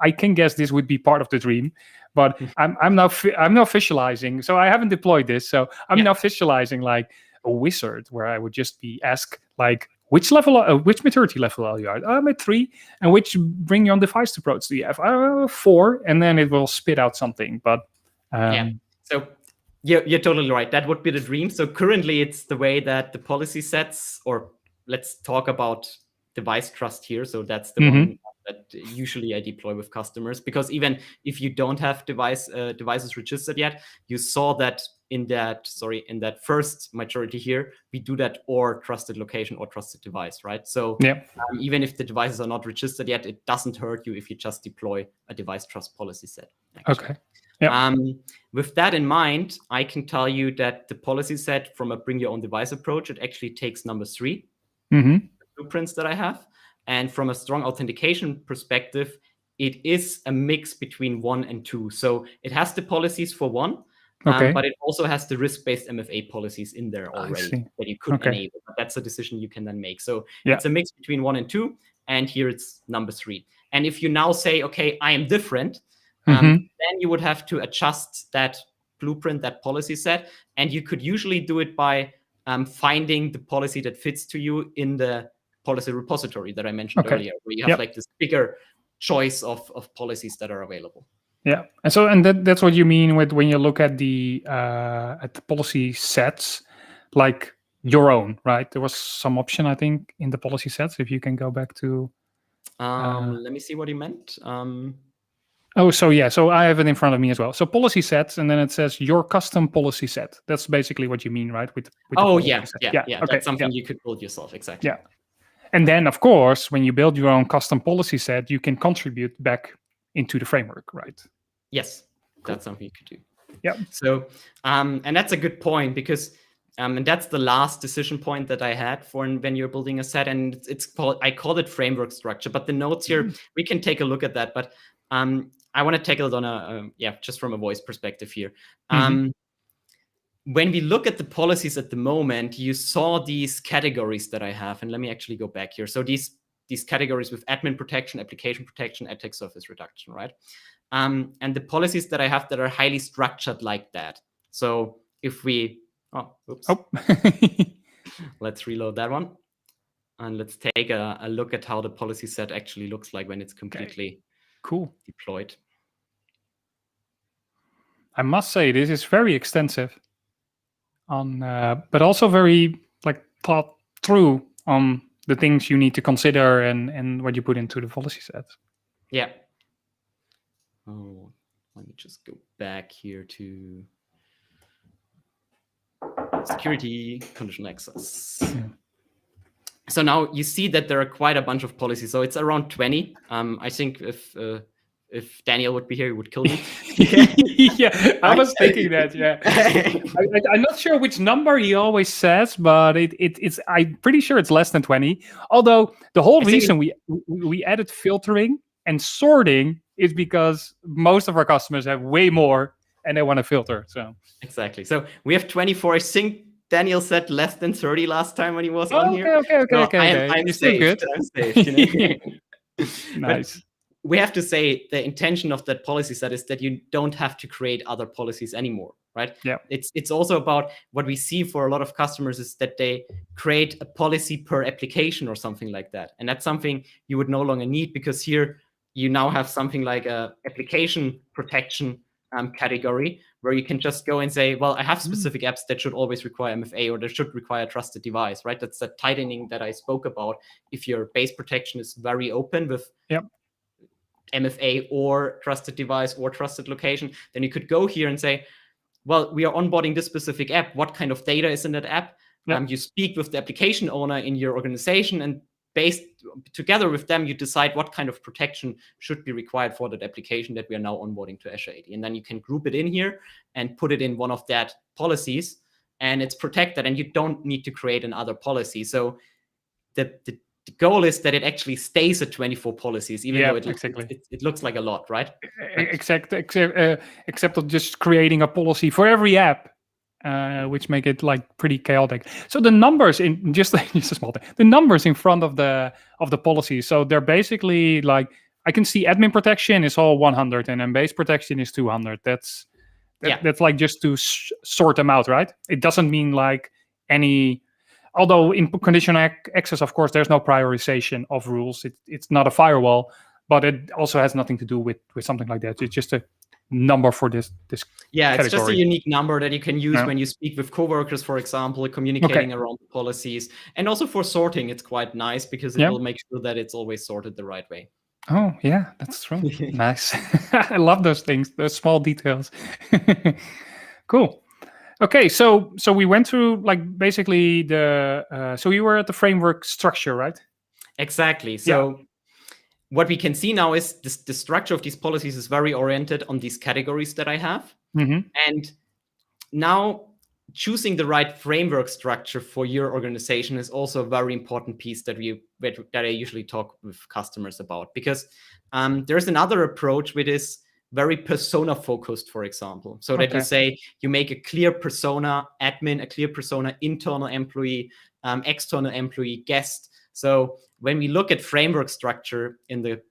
I can guess this would be part of the dream, but I'm now visualizing. So I haven't deployed this, so I'm now visualizing like a wizard where I would just be asked like, which maturity level are you at? I'm at 3. And which bring your own device approach do you have? 4, and then it will spit out something. But so you're totally right. That would be the dream. So currently it's the way that the policy sets, or let's talk about device trust here. So that's the one that usually I deploy with customers, because even if you don't have devices registered yet, you saw that in that first maturity here, we do that or trusted location or trusted device, right? So even if the devices are not registered yet, it doesn't hurt you if you just deploy a device trust policy set. Actually. Okay. Yep. With that in mind, I can tell you that the policy set from a bring your own device approach, it actually takes number 3, the blueprints that I have. And from a strong authentication perspective, it is a mix between 1 and 2. So it has the policies for 1, but it also has the risk-based MFA policies in there already that you could enable. But that's a decision you can then make. So it's a mix between 1 and 2, and here it's number 3. And if you now say, okay, I am different, then you would have to adjust that blueprint, that policy set, and you could usually do it by finding the policy that fits to you in the policy repository that I mentioned earlier, where you have like this bigger choice of policies that are available. Yeah, and that's what you mean with when you look at the policy sets, like your own, right? There was some option, I think, in the policy sets. If you can go back to, let me see what you meant. So I have it in front of me as well. So policy sets, and then it says your custom policy set. That's basically what you mean, right? With the policy set. Yeah. Okay, That's something you could build yourself, exactly. Yeah, and then of course, when you build your own custom policy set, you can contribute back into the framework, right? Yes, that's something you could do. Yeah. So, and that's a good point, because, and that's the last decision point that I had for when you're building a set, and I call it framework structure. But the notes here, we can take a look at that. But I want to tackle it on just from a voice perspective here. When we look at the policies at the moment, you saw these categories that I have, and let me actually go back here. So these categories with admin protection, application protection, attack surface reduction, right? And the policies that I have that are highly structured like that. So if we, let's reload that one, and let's take a look at how the policy set actually looks like when it's completely deployed. I must say, this is very extensive, but also very thought through on the things you need to consider and what you put into the policy set. Yeah. Oh, let me just go back here to security, conditional access. Yeah. So now you see that there are quite a bunch of policies. So it's around 20. I think if Daniel would be here, he would kill me. Yeah, I was thinking that. Yeah, I'm not sure which number he always says, but it's. I'm pretty sure it's less than 20. Although the whole reason we added filtering and sorting is because most of our customers have way more and they want to filter. So exactly. So we have 24. I think Daniel said less than 30 last time when he was on here. Okay. I'm safe. Good. I'm safe. Nice. But we have to say the intention of that policy set is that you don't have to create other policies anymore, right? Yeah. It's also about what we see for a lot of customers is that they create a policy per application or something like that. And that's something you would no longer need, because here you now have something like a application protection category where you can just go and say, well, I have specific apps that should always require MFA or that should require a trusted device, right? That's the tightening that I spoke about. If your base protection is very open with MFA or trusted device or trusted location, then you could go here and say, well, we are onboarding this specific app. What kind of data is in that app? You speak with the application owner in your organization, and based together with them, you decide what kind of protection should be required for that application that we are now onboarding to Azure AD. And then you can group it in here and put it in one of that policies, and it's protected, and you don't need to create another policy. So the goal is that it actually stays at 24 policies, even though it looks like a lot, right? Except of just creating a policy for every app, which make it pretty chaotic. So the numbers in just a small thing, the numbers in front of the policy. So they're basically I can see admin protection is all 100, and then base protection is 200. That's just to sort them out, right? It doesn't mean any. Although in conditional access, of course, there's no prioritization of rules. It's not a firewall, but it also has nothing to do with something like that. It's just a number for this category. It's just a unique number that you can use when you speak with coworkers, for example, communicating around the policies. And also for sorting, it's quite nice because it will make sure that it's always sorted the right way. Oh, yeah, that's true. Nice. I love those things, those small details. Cool. Okay, so we went through basically so you were at the framework structure, right? Exactly. So what we can see now is the structure of these policies is very oriented on these categories that I have. And now choosing the right framework structure for your organization is also a very important piece that I usually talk with customers about, because there's another approach which is very persona focused, for example. So that you say you make a clear persona admin, a clear persona internal employee, external employee, guest. So when we look at framework structure in the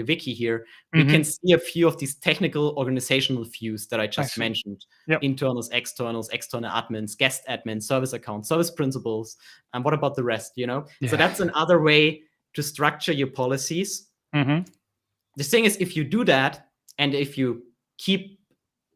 wiki here, we can see a few of these technical organizational views that I just mentioned. Internals, external admins, guest admins, service accounts, service principals. And what about the rest, So that's another way to structure your policies. the thing is, if you do that, and if you keep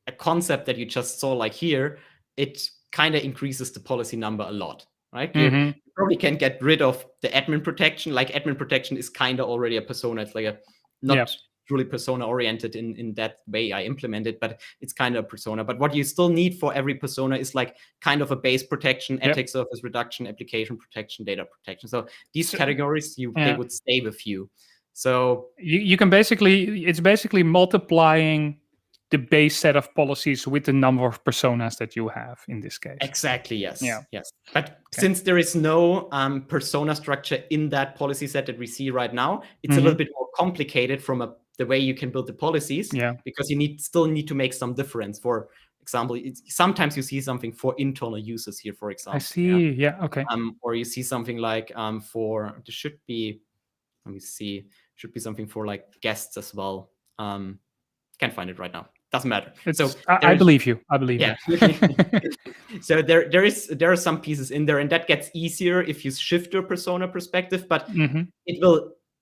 a concept that you just saw like here, it kind of increases the policy number a lot, right? You probably can get rid of the admin protection. Like admin protection is kind of already a persona. It's like a not truly persona oriented in that way I implement it, but it's kind of a persona. But what you still need for every persona is like kind of a base protection, attack surface reduction, application protection, data protection. So these categories, they would stay with you. So you can basically, it's basically multiplying the base set of policies with the number of personas that you have in this case. Exactly, yes. Yes. But since there is no persona structure in that policy set that we see right now, it's a little bit more complicated from the way you can build the policies, because you still need to make some difference. For example, sometimes you see something for internal users here, for example. I see, okay. Or you see something like there should be, let me see, should be something for like guests as well. Can't find it right now. Doesn't matter. So I believe you. I believe you. So there are some pieces in there, and that gets easier if you shift your persona perspective, but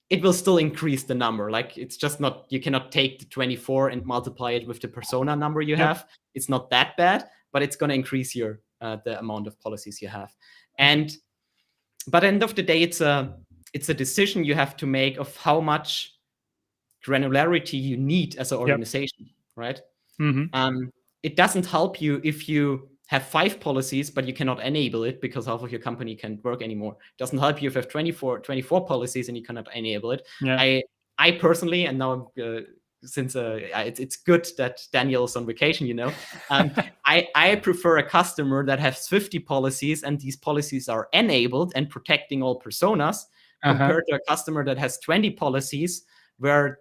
it will still increase the number. Like it's just not, you cannot take the 24 and multiply it with the persona number you have. It's not that bad, but it's going to increase your the amount of policies you have. But at the end of the day, it's a decision you have to make of how much granularity you need as an organization, right? It doesn't help you if you have 5 policies, but you cannot enable it because half of your company can't work anymore. It doesn't help you if you have 24 policies and you cannot enable it. I personally, and now since it's good that Daniel is on vacation, I prefer a customer that has 50 policies and these policies are enabled and protecting all personas, compared to a customer that has 20 policies where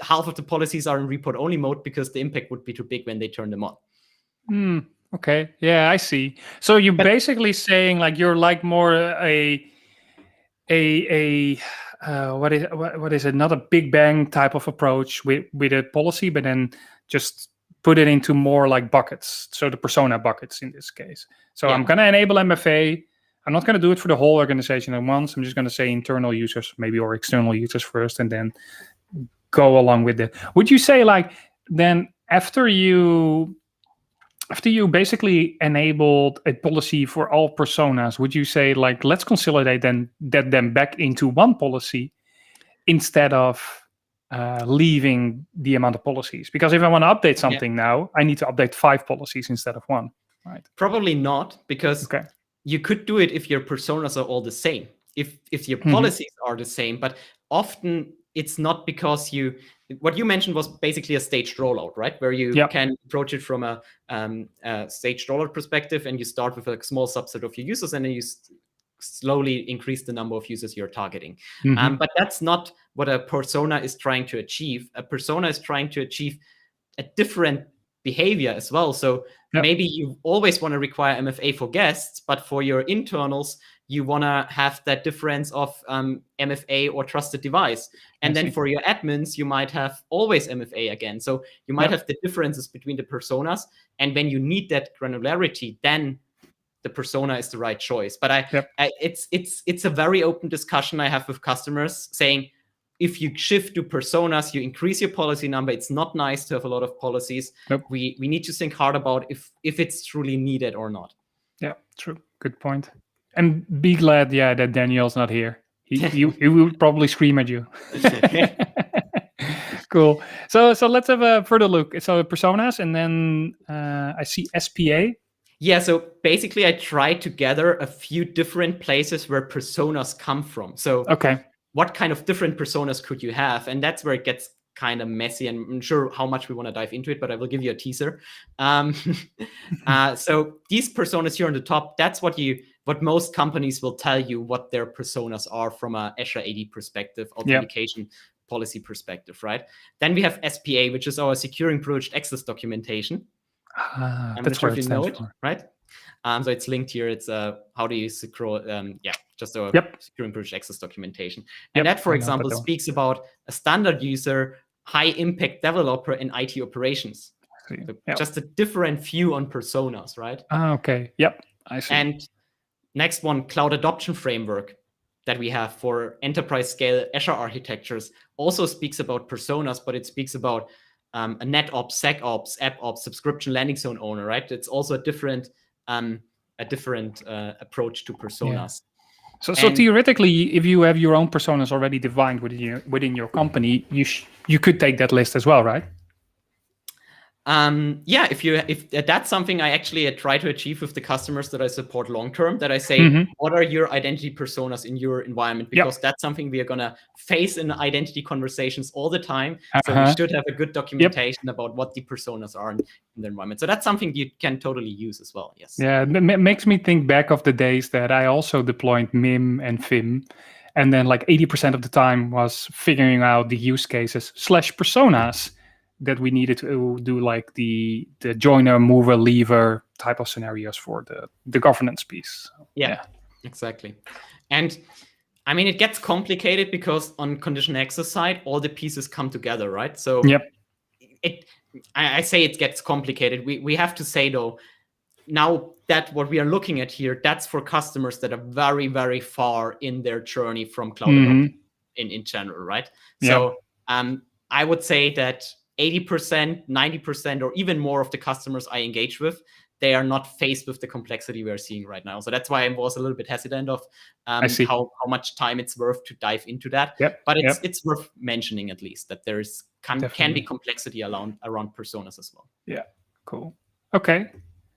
half of the policies are in report only mode because the impact would be too big when they turn them on. Okay. Yeah, I see. So you're basically saying like you're like more what is it? Not a big bang type of approach with a policy, but then just put it into more like buckets. So the persona buckets in this case. So I'm going to enable MFA. I'm not going to do it for the whole organization at once. I'm just going to say internal users maybe, or external users first, and then go along with it. Would you say like then after you basically enabled a policy for all personas, would you say like let's consolidate them back into one policy instead of leaving the amount of policies? Because if I want to update something now, I need to update 5 policies instead of 1, right? Probably not, because you could do it if your personas are all the same, if your policies are the same, but often it's not, because what you mentioned was basically a staged rollout, right? Where you can approach it from a staged rollout perspective, and you start with a small subset of your users, and then you slowly increase the number of users you're targeting. But that's not what a persona is trying to achieve. A persona is trying to achieve a different behavior as well. So maybe you always want to require MFA for guests, but for your internals, you want to have that difference of MFA or trusted device. And then for your admins, you might have always MFA again. So you might have the differences between the personas. And when you need that granularity, then the persona is the right choice. But it's a very open discussion I have with customers, saying, if you shift to personas, you increase your policy number. It's not nice to have a lot of policies. We need to think hard about if it's truly needed or not. Yeah, true. Good point. And be glad, that Daniel's not here. He will probably scream at you. Cool. So let's have a further look. So personas, and then I see SPA. Yeah, so basically I tried to gather a few different places where personas come from. So what kind of different personas could you have? And that's where it gets kind of messy, and I'm sure how much we want to dive into it, but I will give you a teaser. So these personas here on the top, that's what most companies will tell you what their personas are from a Azure AD perspective, authentication policy perspective, right? Then we have SPA, which is our securing privileged access documentation. That's where it stands for, right? So it's linked here. It's how do you secure, just a securing privileged access documentation. And that, for example, speaks about a standard user, high impact developer, and IT operations. So just a different view on personas, right? Okay. Yep. I see. And next one, cloud adoption framework. that we have for enterprise scale Azure architectures also speaks about personas, but it speaks about a NetOps, SecOps, AppOps, subscription landing zone owner, right? It's also a different approach to personas. Yeah. So theoretically, if you have your own personas already defined within your company, you could take that list as well, right? Yeah, if that's something I actually try to achieve with the customers that I support long term, that I say, what are your identity personas in your environment? Because that's something we are gonna face in identity conversations all the time. So we should have a good documentation about what the personas are in the environment. So that's something you can totally use as well. Yes. Yeah, it makes me think back of the days that I also deployed MIM and FIM, and then like 80% of the time was figuring out the use cases / personas that we needed to do, like the joiner, mover, leaver type of scenarios for the governance piece. Yeah, exactly. And I mean, it gets complicated because on conditional access side, all the pieces come together, right? So I say it gets complicated. We have to say, though, now that what we are looking at here, that's for customers that are very, very far in their journey from cloud adoption in general, right? So I would say that 80%, 90%, or even more of the customers I engage with, they are not faced with the complexity we are seeing right now. So that's why I was a little bit hesitant of how much time it's worth to dive into that. But it's worth mentioning at least that there is can be complexity around personas as well. Yeah, cool. Okay.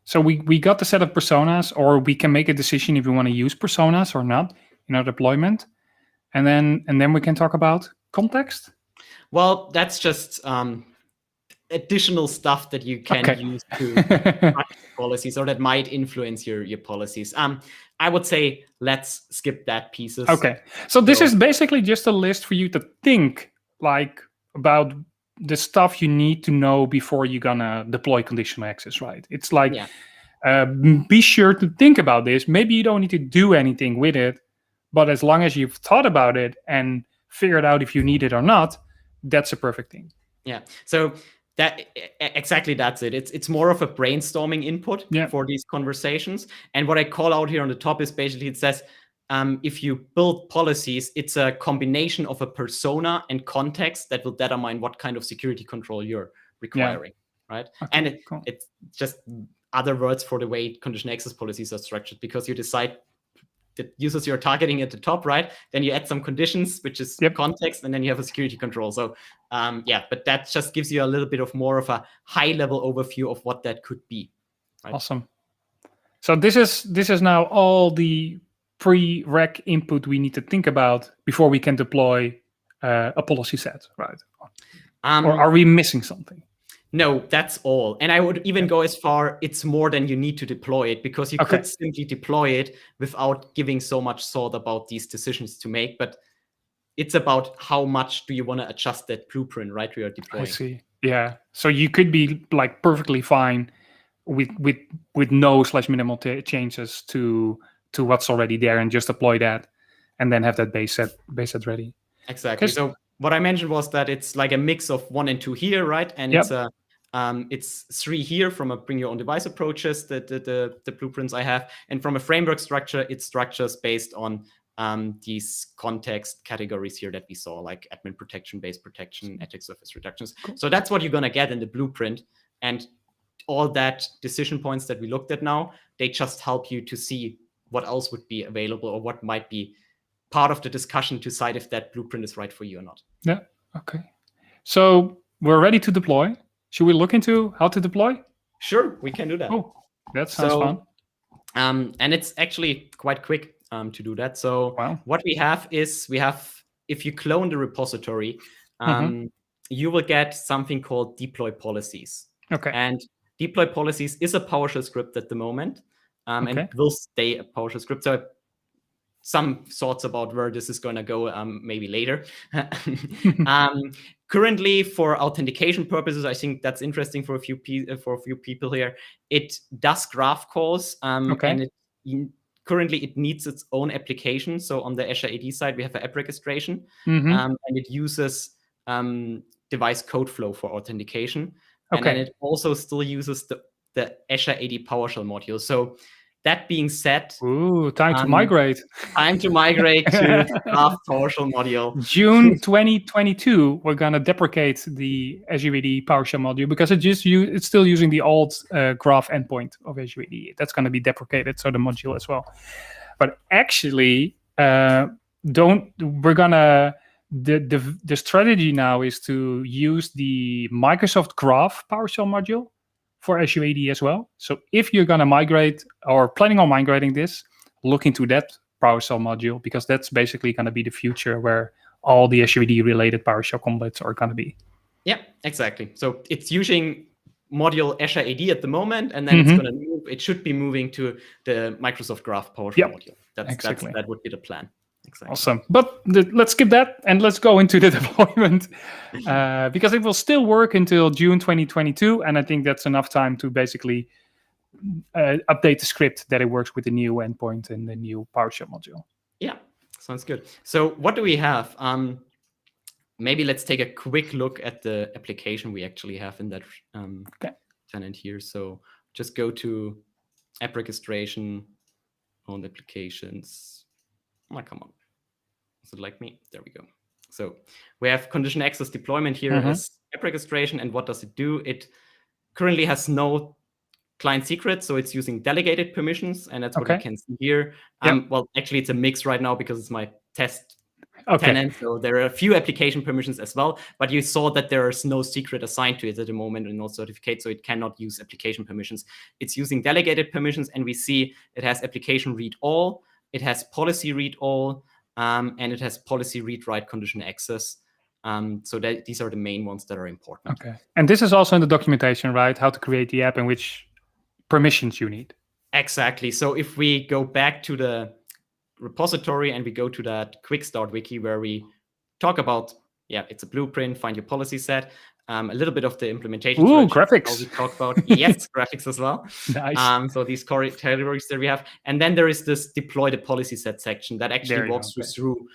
So we got the set of personas, or we can make a decision if we want to use personas or not in our deployment. And then we can talk about context. Well, that's just additional stuff that you can use to policies, or that might influence your policies. I would say let's skip that pieces. Okay. So this is basically just a list for you to think like about the stuff you need to know before you're gonna deploy conditional access, right? It's like, be sure to think about this. Maybe you don't need to do anything with it, but as long as you've thought about it and figured out if you need it or not, that's a perfect thing. Yeah. So that's it. It's more of a brainstorming input for these conversations. And what I call out here on the top is basically, it says, if you build policies, it's a combination of a persona and context that will determine what kind of security control you're requiring, right? Okay, and it's just other words for the way conditional access policies are structured, because you decide the users you're targeting at the top, right? Then you add some conditions, which is context, and then you have a security control. So but that just gives you a little bit of more of a high-level overview of what that could be. Right? Awesome. So this is now all the pre-rec input we need to think about before we can deploy a policy set, right? Or are we missing something? No, that's all. And I would even go as far, it's more than you need to deploy it, because you could simply deploy it without giving so much thought about these decisions to make. But it's about how much do you want to adjust that blueprint, right? We are deploying. I see. Yeah. So you could be like perfectly fine with no / minimal changes to what's already there, and just deploy that, and then have that base set ready. Exactly. So what I mentioned was that it's like a mix of 1 and 2 here, right? And it's 3 here from a bring your own device approaches, the blueprints I have. And from a framework structure, it's structures based on these context categories here that we saw, like admin protection, base protection, attack surface reductions. So that's what you're going to get in the blueprint. And all that decision points that we looked at now, they just help you to see what else would be available, or what might be part of the discussion to decide if that blueprint is right for you or not. Yeah. Okay. So we're ready to deploy. Should we look into how to deploy? Sure, we can do that. Oh, that sounds fun. And it's actually quite quick to do that. So what we have is, if you clone the repository, you will get something called deploy policies. Okay. And deploy policies is a PowerShell script at the moment, and it will stay a PowerShell script. So some thoughts about where this is going to go maybe later. Currently, for authentication purposes, I think that's interesting for a few people here. It does graph calls, and currently it needs its own application. So on the Azure AD side, we have an app registration, and it uses device code flow for authentication. And then it also still uses the Azure AD PowerShell module. So That being said, Ooh, time to migrate. Time to migrate to Graph PowerShell module. June 2022, we're gonna deprecate the Azure AD PowerShell module because it's still using the old graph endpoint of Azure AD. That's gonna be deprecated, so the module as well. But actually, the strategy now is to use the Microsoft Graph PowerShell module for Azure AD as well. So if you're gonna migrate or planning on migrating this, look into that PowerShell module, because that's basically going to be the future where all the Azure AD related PowerShell complets are going to be. Yeah, exactly. So it's using module Azure AD at the moment, and then it's going to move. It should be moving to the Microsoft Graph PowerShell module. That would be the plan. Exactly. Awesome. But let's skip that and let's go into the deployment because it will still work until June 2022, and I think that's enough time to basically update the script that it works with the new endpoint and the new PowerShell module. Yeah, sounds good. So what do we have? Maybe let's take a quick look at the application we actually have in that tenant here. So just go to app registration, owned applications. Oh, come on. Is it like me? There we go. So we have condition access deployment here as app registration. And what does it do? It currently has no client secret, so it's using delegated permissions, and that's what you can see here. Well, actually, it's a mix right now because it's my test tenant, so there are a few application permissions as well, but you saw that there is no secret assigned to it at the moment and no certificate, so it cannot use application permissions. It's using delegated permissions, and we see it has application read all, it has policy read all, and it has policy read write condition access. So these are the main ones that are important. Okay, and this is also in the documentation, right? How to create the app and which permissions you need. Exactly. So if we go back to the repository and we go to that quick start wiki where we talk about, it's a blueprint, find your policy set, a little bit of the implementation. Ooh, graphics. We talk about yes, graphics as well. Nice. So these categories that we have, and then there is this deploy the policy set section that actually walks you through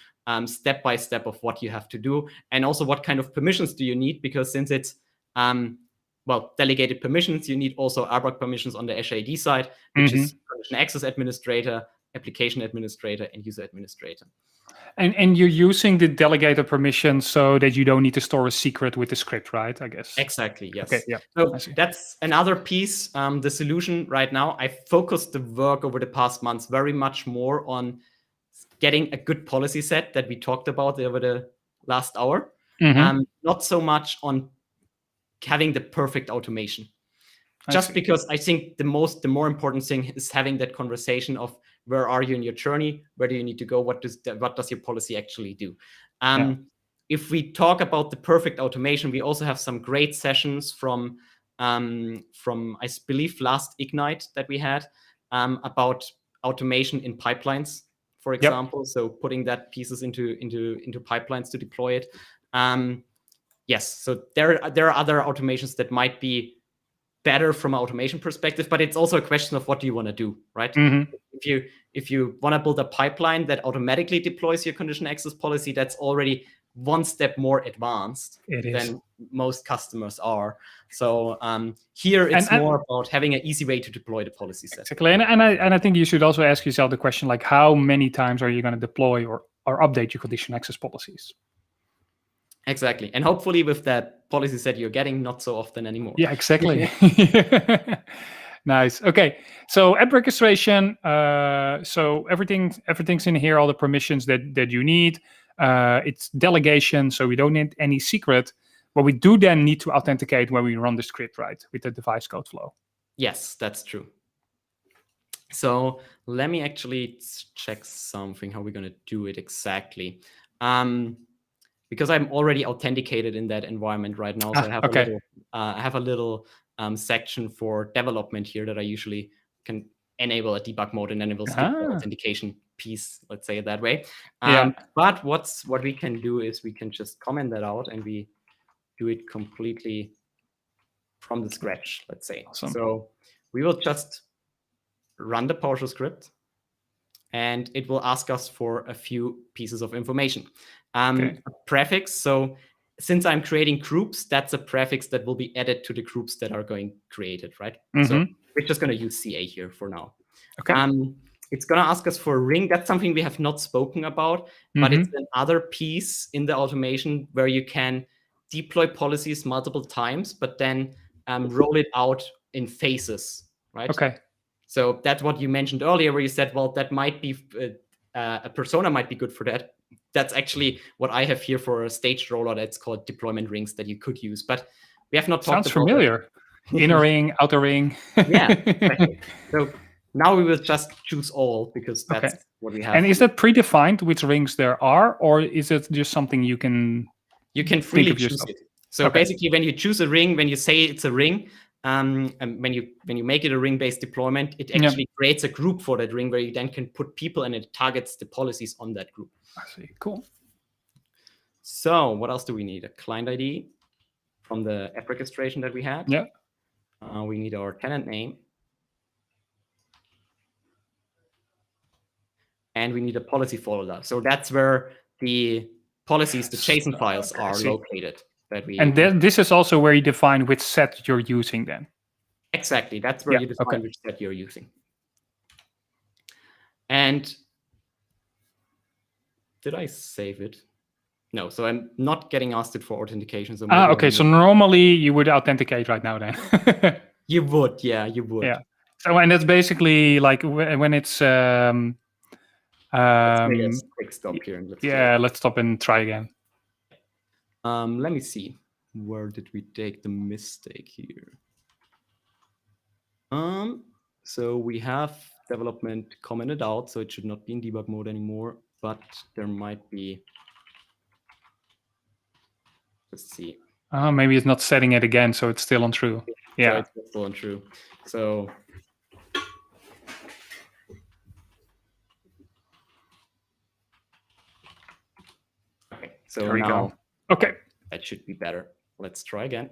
step by step of what you have to do, and also what kind of permissions do you need, because since it's delegated permissions, you need also RBAC permissions on the Azure AD side, which is condition access administrator, application administrator, and user administrator. And you're using the delegated permissions so that you don't need to store a secret with the script, right? I guess. Exactly, yes. Okay, yeah. So that's another piece. The solution right now, I focused the work over the past months very much more on getting a good policy set that we talked about over the last hour. Not so much on having the perfect automation. Just because I think the more important thing is having that conversation of where are you in your journey, where do you need to go, what does your policy actually do. If we talk about the perfect automation, we also have some great sessions from I believe last Ignite that we had about automation in pipelines, for example. So putting that pieces into pipelines to deploy it. Yes, so there are other automations that might be better from an automation perspective, but it's also a question of what do you want to do, right? If you want to build a pipeline that automatically deploys your condition access policy, that's already one step more advanced than most customers are. So here it's more about having an easy way to deploy the policy set. Exactly, and I think you should also ask yourself the question, like, how many times are you going to deploy or update your condition access policies? Exactly. And hopefully with that policy set you're getting, not so often anymore. Yeah, exactly. Nice. Okay. So app registration. So everything's in here, all the permissions that you need. It's delegation, so we don't need any secret. But we do then need to authenticate when we run the script, right? With the device code flow. Yes, that's true. So let me actually check something, how we're going to do it exactly. Because I'm already authenticated in that environment right now, so I have a little section for development here that I usually can enable a debug mode, and then it will skip the authentication piece, let's say it that way. But what we can do is we can just comment that out, and we do it completely from the scratch, let's say. Awesome. So we will just run the PowerShell script, and it will ask us for a few pieces of information. A prefix. So since I'm creating groups, that's a prefix that will be added to the groups that are going created, right? So we're just going to use CA here for now. Okay. It's going to ask us for a ring. That's something we have not spoken about, but it's another piece in the automation where you can deploy policies multiple times, but then roll it out in phases, right? Okay. So that's what you mentioned earlier, where you said, well, that might be a persona might be good for that. That's actually what I have here for a staged rollout. It's called deployment rings that you could use, but we have not talked Sounds about familiar. Inner ring, outer ring. Yeah, exactly. So now we will just choose all because that's what we have. And is that predefined which rings there are, or is it just something you can freely choose it? So basically, when you choose a ring, when you say it's a ring, and when you make it a ring-based deployment, it actually creates a group for that ring where you then can put people and it targets the policies on that group. I see. Cool. So what else do we need? A client ID from the app registration that we had. Yeah. We need our tenant name. And we need a policy folder. So that's where the policies, the JSON files are located. This is also where you define which set you're using then. Exactly. That's where you define which set you're using. And did I save it? No, so I'm not getting asked it for authentication. So okay, so normally you would authenticate right now then. You would, yeah, you would. Yeah. So, and that's basically like when it's... let's make a quick stop here. And let's stop and try again. Let me see. Where did we take the mistake here? So we have development commented out, so it should not be in debug mode anymore, but there might be... Let's see. Maybe it's not setting it again, so it's still untrue. Yeah, so it's still untrue. So okay, so there we now go. Okay, that should be better. Let's try again.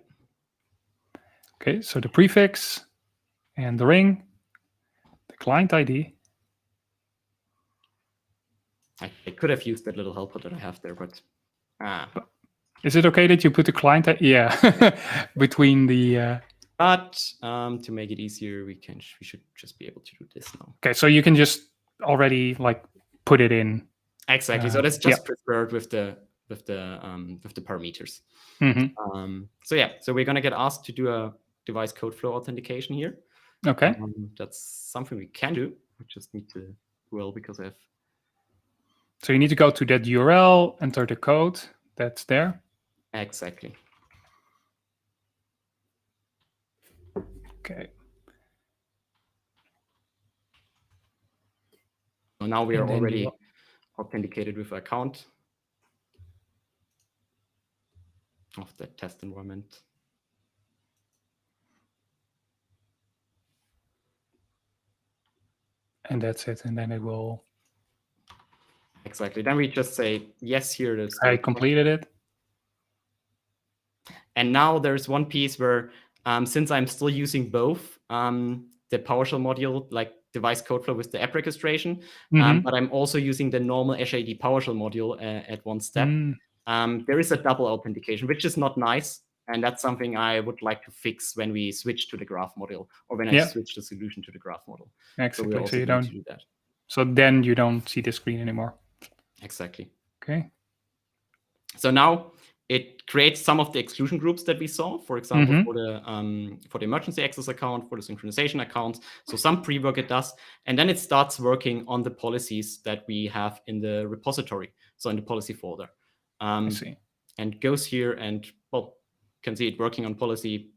Okay, so the prefix and the ring, the client ID. I could have used that little helper that I have there, but is it okay that you put the client? Yeah, between the. But to make it easier, we should just be able to do this now. Okay, so you can just already like put it in. Exactly. So that's just preferred with the parameters. So yeah, so we're gonna get asked to do a device code flow authentication here. Okay. That's something we can do. We just need to because I have. So you need to go to that URL, enter the code that's there. Exactly. Okay. So now we are already authenticated with an account of the test environment. And that's it. And then it will. Exactly. Then we just say yes here. I completed it. And now there's one piece where, since I'm still using both the PowerShell module, like device code flow with the app registration, but I'm also using the normal HID PowerShell module at one step. There is a double authentication, which is not nice. And that's something I would like to fix when we switch to the graph model, or when I switch the solution to the graph model. Exactly. So you don't do that. So then you don't see the screen anymore. Exactly. Okay. So now it creates some of the exclusion groups that we saw, for example, for the emergency access account, for the synchronization accounts. So some pre-work it does, and then it starts working on the policies that we have in the repository, so in the policy folder. I see. And goes here and, well, can see it working on policy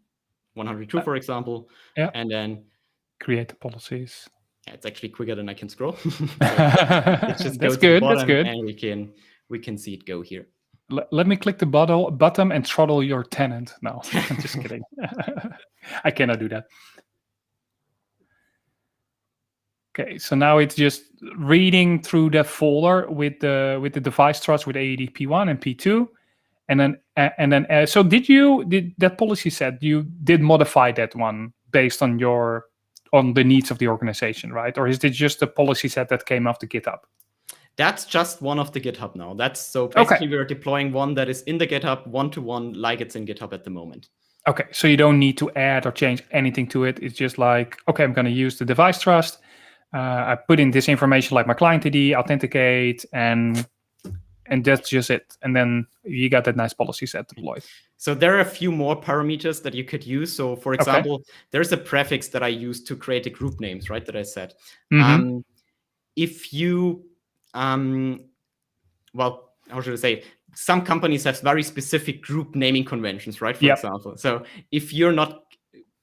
102, for example, and then create the policies. Yeah, it's actually quicker than I can scroll. It just That's good. That's good. And we can see it go here. Let me click the button and throttle your tenant. No, I'm just kidding. I cannot do that. Okay, so now it's just reading through the folder with the device trust with AED P1 and P2, and then so did that policy set, you did modify that one based on the needs of the organization, right? Or is it just a policy set that came off the GitHub? That's just one of the GitHub now. That's so basically we're deploying one that is in the GitHub one-to-one like it's in GitHub at the moment. Okay, so you don't need to add or change anything to it. It's just like, okay, I'm going to use the device trust. I put in this information like my client ID, authenticate, and that's just it. And then you got that nice policy set deployed. So there are a few more parameters that you could use. So for example, there's a prefix that I use to create the group names, right, that I said. If you, well, how should I say? Some companies have very specific group naming conventions, right, for example. So if you're not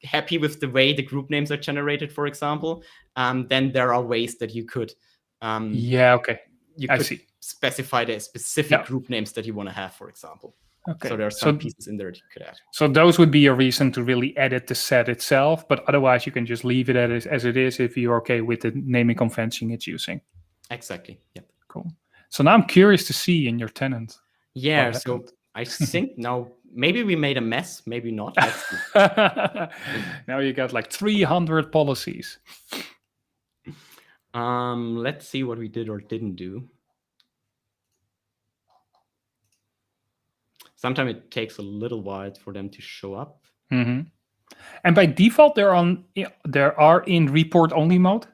happy with the way the group names are generated, for example, then there are ways that you could you could specify the specific group names that you want to have, for example. So there are some pieces in there that you could add. So those would be a reason to really edit the set itself, but otherwise you can just leave it as it is if you're okay with the naming convention it's using. Exactly. Yep. Cool. So now I'm curious to see in your tenant. Yeah. So I think now maybe we made a mess, maybe not. Now you got like 300 policies. Let's see what we did or didn't do. Sometimes it takes a little while for them to show up. And by default, they are in report only mode.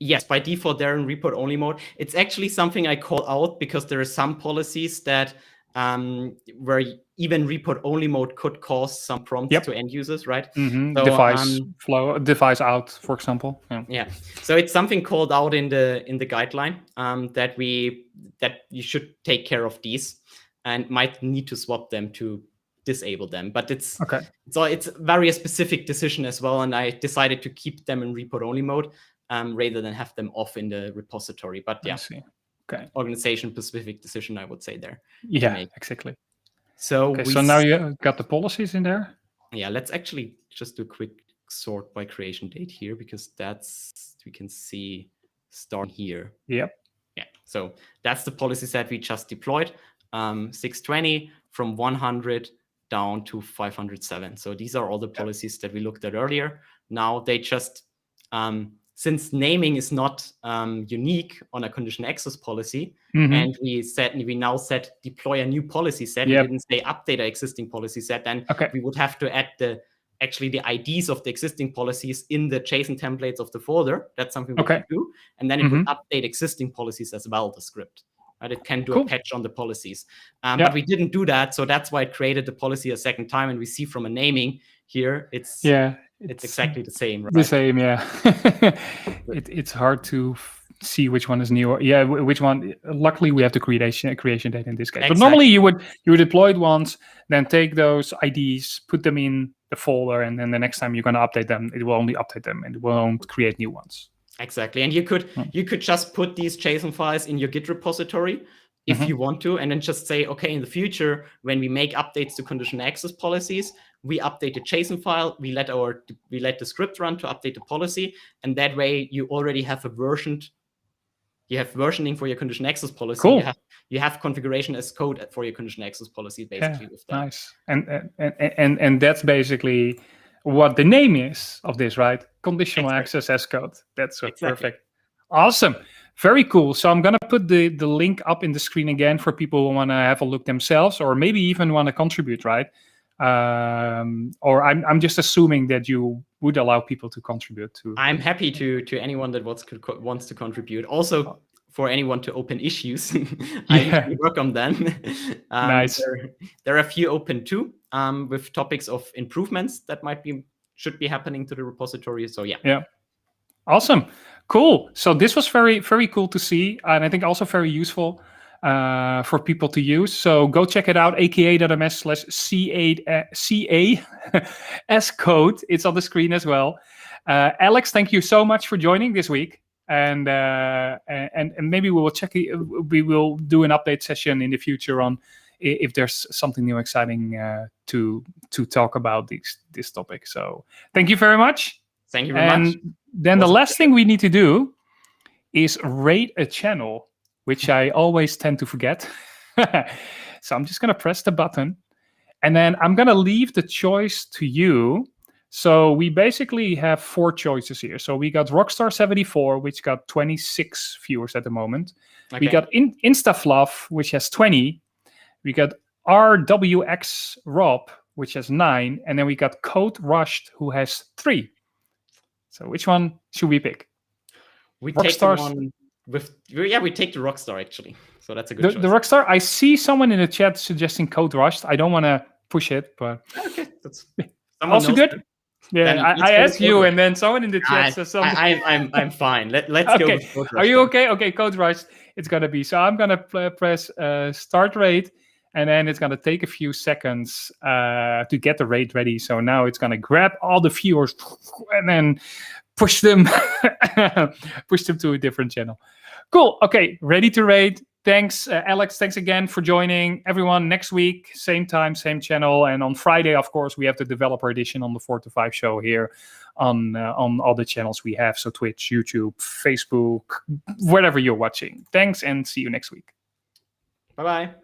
Yes, by default, they're in report only mode. It's actually something I call out because there are some policies that where even report only mode could cause some prompts to end users, right? So, device out, for example. Yeah. So it's something called out in the guideline that you should take care of these and might need to swap them to disable them. But it's very a specific decision as well, and I decided to keep them in report only mode. Rather than have them off in the repository. But yeah, organization-specific decision, I would say there. Yeah, exactly. So now you got the policies in there? Yeah, let's actually just do a quick sort by creation date here, because we can see start here. Yep. Yeah, so that's the policy set we just deployed, 620 from 100 down to 507. So these are all the policies that we looked at earlier. Now they just... since naming is not unique on a conditional access policy, and we now said deploy a new policy set, we didn't say update our existing policy set, then we would have to add the IDs of the existing policies in the JSON templates of the folder. That's something we can do. And then it would update existing policies as well, the script. Right? It can do a patch on the policies. But we didn't do that, so that's why it created the policy a second time, and we see from a naming here, it's exactly the same, right? The same, yeah. It's hard to see which one is new. Yeah, which one. Luckily, we have the creation date in this case. But normally, you would deploy it once, then take those IDs, put them in the folder, and then the next time you're going to update them, it will only update them, and it won't create new ones. Exactly, and you could just put these JSON files in your Git repository if you want to, and then just say, okay, in the future, when we make updates to conditional access policies, we update the JSON file, we let the script run to update the policy, and that way you already have versioning for your conditional access policy. Cool. You have configuration as code for your conditional access policy, basically. With that. Nice. And that's basically what the name is of this, right? Conditional access as code. That's perfect. Awesome. Very cool. So I'm going to put the link up in the screen again for people who want to have a look themselves, or maybe even want to contribute, right? Or I'm just assuming that you would allow people to contribute to. I'm happy to anyone that wants to contribute. Also, for anyone to open issues, I usually work on them. Nice. There are a few open too, with topics of improvements that should be happening to the repository. So yeah. Awesome. Cool. So this was very, very cool to see, and I think also very useful for people to use. So go check it out, aka.ms/CA code. It's on the screen as well. Alex, thank you so much for joining this week. And maybe we will do an update session in the future on if there's something new exciting to talk about this topic. So thank you very much. Thank you very much. Then the last thing we need to do is rate a channel, which I always tend to forget. So I'm just going to press the button, and then I'm going to leave the choice to you. So we basically have 4 choices here. So we got Rockstar74, which got 26 viewers at the moment. We got Instafluff, which has 20. We got RWX Rob, which has 9. And then we got Code Rushed, who has 3. So which one should we pick? We take the one with we take the Rockstar actually. So that's a good choice. The Rockstar. I see someone in the chat suggesting Code Rust. I don't want to push it, but okay, that's also good. It. Yeah, I asked you, and then someone in the chat says something. I'm fine. Let's go with Code Rust. Are you okay? Okay, Code Rust. It's gonna be. So I'm gonna press start raid, and then it's gonna take a few seconds to get the raid ready. So now it's gonna grab all the viewers and then push them to a different channel. Cool. Okay, ready to raid. Thanks, Alex. Thanks again for joining. Everyone, next week, same time, same channel. And on Friday, of course, we have the developer edition on the 4 to 5 show here on all the channels we have. So Twitch, YouTube, Facebook, wherever you're watching. Thanks, and see you next week. Bye-bye.